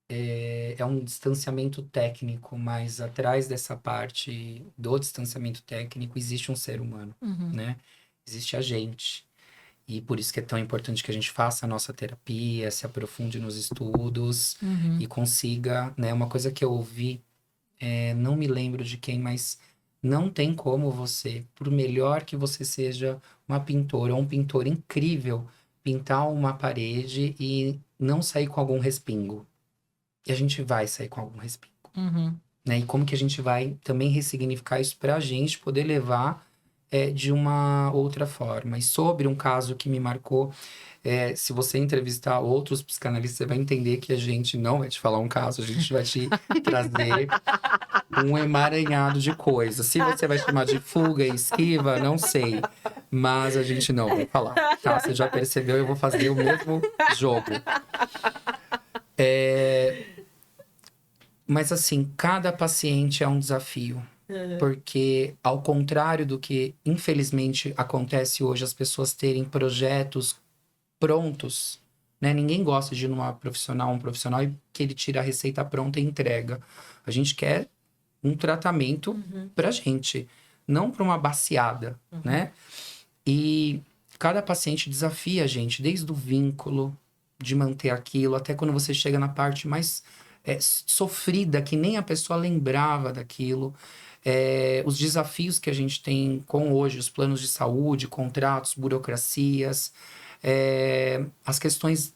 É um distanciamento técnico, mas atrás dessa parte do distanciamento técnico existe um ser humano, né? Existe a gente. E por isso que é tão importante que a gente faça a nossa terapia, se aprofunde nos estudos e consiga, né? Uma coisa que eu ouvi, não me lembro de quem, mas não tem como você, por melhor que você seja uma pintora ou um pintor incrível, pintar uma parede e não sair com algum respingo. E a gente vai sair com algum respingo. Né? E como que a gente vai também ressignificar isso pra gente poder levar de uma outra forma. E sobre um caso que me marcou, se você entrevistar outros psicanalistas, você vai entender que a gente não vai te falar um caso, a gente vai te trazer um emaranhado de coisas. Se você vai chamar de fuga e esquiva, não sei. Mas a gente não vai falar, tá? Você já percebeu, eu vou fazer o mesmo jogo. Mas assim, cada paciente é um desafio. Porque, ao contrário do que, infelizmente, acontece hoje, as pessoas terem projetos prontos, né? Ninguém gosta de ir numa profissional, um profissional, e que ele tira a receita pronta e entrega. A gente quer um tratamento pra gente, não pra uma baciada, né? E cada paciente desafia a gente, desde o vínculo, de manter aquilo, até quando você chega na parte mais sofrida, que nem a pessoa lembrava daquilo. Os desafios que a gente tem com hoje, os planos de saúde, contratos, burocracias, as questões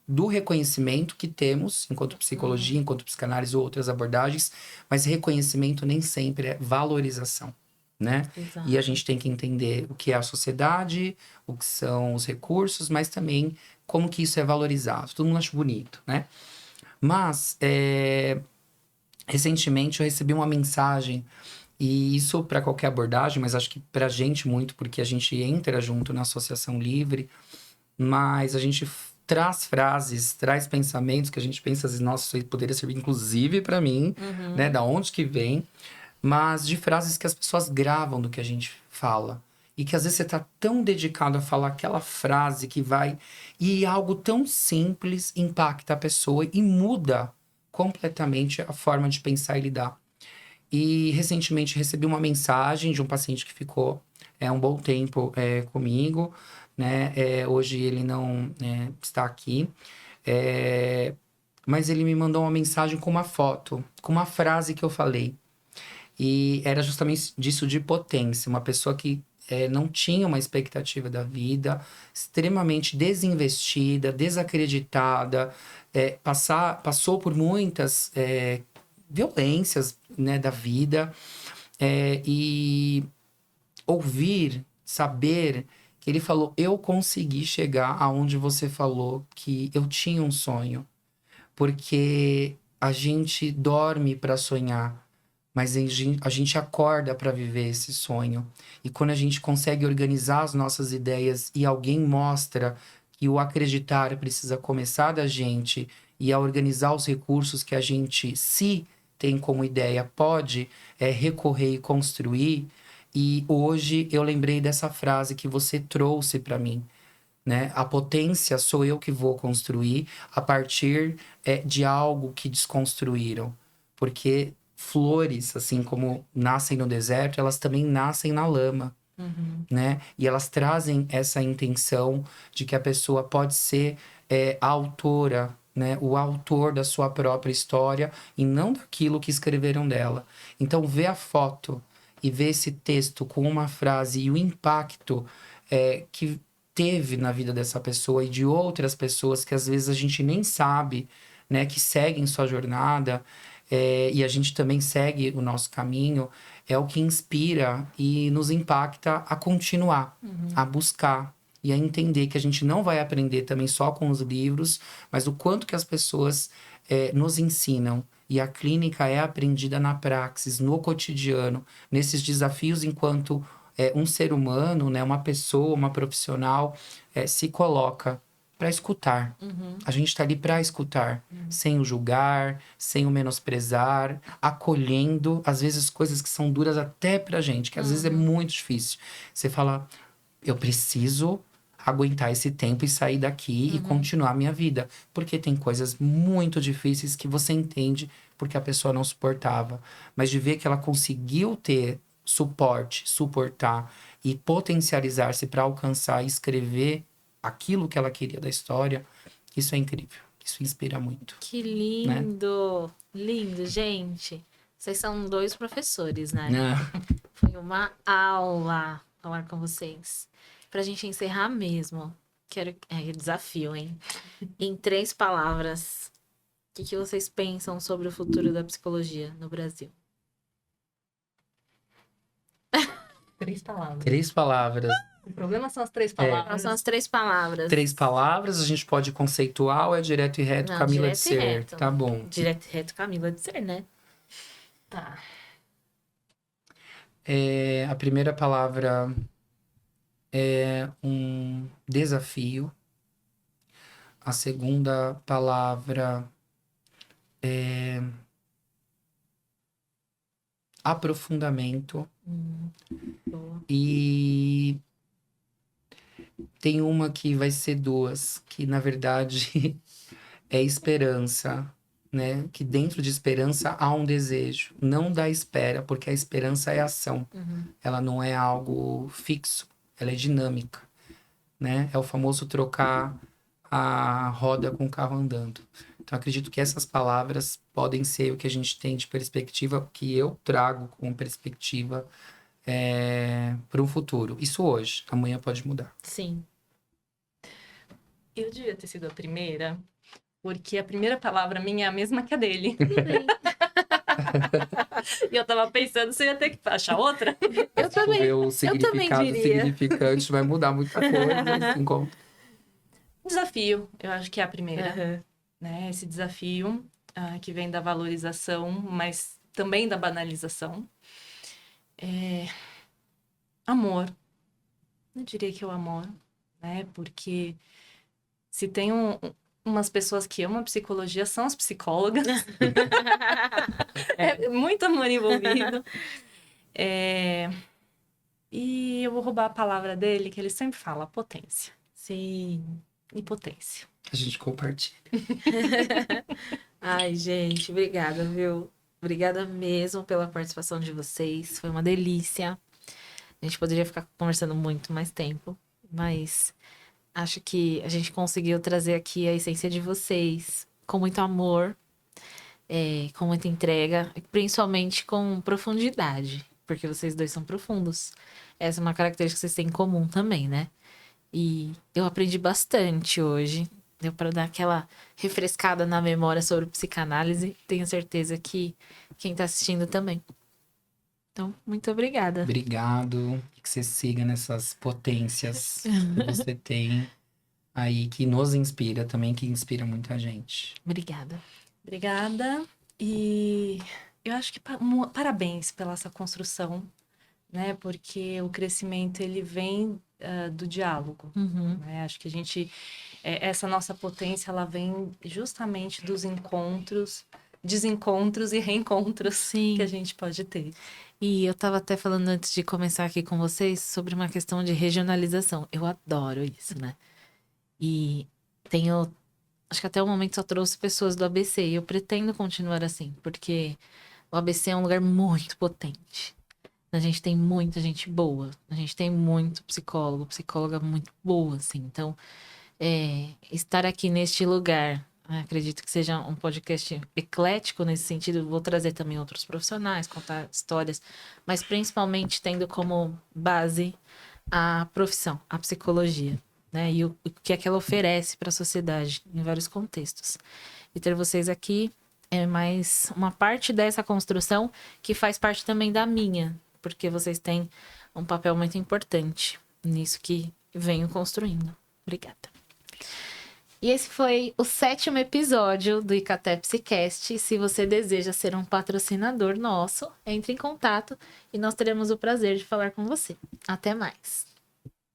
do reconhecimento que temos enquanto psicologia, enquanto psicanálise ou outras abordagens, mas reconhecimento nem sempre é valorização, né? Exato. E a gente tem que entender o que é a sociedade, o que são os recursos, mas também como que isso é valorizado. Todo mundo acha bonito, né? Mas, recentemente eu recebi uma mensagem, e isso para qualquer abordagem, mas acho que pra gente muito, porque a gente entra junto na Associação Livre, mas a gente traz frases, traz pensamentos que a gente pensa assim, nossa, isso poderia servir inclusive para mim, né? Da onde que vem, mas de frases que as pessoas gravam do que a gente fala. E que às vezes você tá tão dedicado a falar aquela frase que vai... E algo tão simples impacta a pessoa e muda completamente a forma de pensar e lidar. E recentemente recebi uma mensagem de um paciente que ficou um bom tempo comigo, né? Hoje ele não está aqui. Mas ele me mandou uma mensagem com uma foto, com uma frase que eu falei. E era justamente disso, de potência. Uma pessoa que não tinha uma expectativa da vida, extremamente desinvestida, desacreditada, passou por muitas violências, né, da vida. E ouvir, saber que ele falou, eu consegui chegar aonde você falou que eu tinha um sonho. Porque a gente dorme para sonhar, mas a gente acorda para viver esse sonho. E quando a gente consegue organizar as nossas ideias e alguém mostra que o acreditar precisa começar da gente e a organizar os recursos que a gente, se tem como ideia, pode recorrer e construir. E hoje eu lembrei dessa frase que você trouxe para mim, né? A potência sou eu que vou construir a partir de algo que desconstruíram. Porque flores, assim como nascem no deserto, elas também nascem na lama, né? E elas trazem essa intenção de que a pessoa pode ser a autora, né? O autor da sua própria história e não daquilo que escreveram dela. Então, ver a foto e ver esse texto com uma frase e o impacto que teve na vida dessa pessoa e de outras pessoas que às vezes a gente nem sabe, né? Que seguem sua jornada e a gente também segue o nosso caminho, é o que inspira e nos impacta a continuar, a buscar e a entender que a gente não vai aprender também só com os livros, mas o quanto que as pessoas nos ensinam. E a clínica é aprendida na praxis, no cotidiano, nesses desafios enquanto um ser humano, né, uma pessoa, uma profissional, se coloca para escutar. A gente está ali para escutar, sem o julgar, sem o menosprezar, acolhendo, às vezes, coisas que são duras até pra gente, que às vezes é muito difícil. Você fala, eu preciso aguentar esse tempo e sair daqui e continuar a minha vida. Porque tem coisas muito difíceis que você entende porque a pessoa não suportava. Mas de ver que ela conseguiu ter suporte, suportar e potencializar-se para alcançar e escrever aquilo que ela queria da história, isso é incrível. Isso inspira muito. Que lindo! Lindo, gente. Vocês são 2 professores, né? Foi uma aula falar com vocês. Pra gente encerrar mesmo, quero... desafio, hein? Em 3 palavras, o que vocês pensam sobre o futuro da psicologia no Brasil? 3 palavras. 3 palavras. O problema são as 3 palavras. Quais são as 3 palavras? 3 palavras, a gente pode conceituar ou é direto e reto, Não, Camila direto de e Ser? reto. Tá bom. Direto e reto, Camila de Ser, né? Tá. A primeira palavra é um desafio. A segunda palavra é aprofundamento. Boa. E tem uma que vai ser 2, que na verdade é esperança, né? Que dentro de esperança há um desejo. Não da espera, porque a esperança é ação. Ela não é algo fixo, ela é dinâmica, né? É o famoso trocar a roda com o carro andando. Então, acredito que essas palavras podem ser o que a gente tem de perspectiva, que eu trago como perspectiva para o futuro. Isso hoje, amanhã pode mudar. Sim. Eu devia ter sido a primeira, porque a primeira palavra minha é a mesma que a dele. Tudo bem. E eu tava pensando se eu ia ter que achar outra. Eu também. O significado diria. significante vai mudar muita coisa. Enquanto... Desafio, eu acho que é a primeira. Aham. Né? Esse desafio que vem da valorização, mas também da banalização. Amor. Eu diria que é o amor, né? Porque se tem umas pessoas que amam a psicologia, são as psicólogas. É muito amor envolvido. E eu vou roubar a palavra dele, que ele sempre fala, potência. Sim. E potência. A gente compartilha. Ai, gente, obrigada, viu? Obrigada mesmo pela participação de vocês. Foi uma delícia. A gente poderia ficar conversando muito mais tempo, mas acho que a gente conseguiu trazer aqui a essência de vocês com muito amor, com muita entrega, e principalmente com profundidade, porque vocês 2 são profundos. Essa é uma característica que vocês têm em comum também, né? E eu aprendi bastante hoje. Deu para dar aquela refrescada na memória sobre psicanálise. Tenho certeza que quem tá assistindo também. Então, muito obrigada. Obrigado. Que você siga nessas potências que você tem aí, que nos inspira também, que inspira muita gente. Obrigada. Obrigada. E eu acho que parabéns pela essa construção, né? Porque o crescimento, ele vem do diálogo. Né? Acho que a gente... essa nossa potência, ela vem justamente dos encontros, desencontros e reencontros Sim. que a gente pode ter. E eu tava até falando antes de começar aqui com vocês sobre uma questão de regionalização. Eu adoro isso, né? E tenho, acho que até o momento só trouxe pessoas do ABC e eu pretendo continuar assim, porque o ABC é um lugar muito potente. A gente tem muita gente boa, a gente tem muito psicólogo, psicóloga muito boa, assim. Então, estar aqui neste lugar, acredito que seja um podcast eclético nesse sentido. Vou trazer também outros profissionais, contar histórias, mas principalmente tendo como base a profissão, a psicologia, né? E o que é que ela oferece para a sociedade em vários contextos. E ter vocês aqui é mais uma parte dessa construção que faz parte também da minha, porque vocês têm um papel muito importante nisso que venho construindo. Obrigada. E esse foi o 7º episódio do Icatepsicast. Se você deseja ser um patrocinador nosso, entre em contato e nós teremos o prazer de falar com você. Até mais!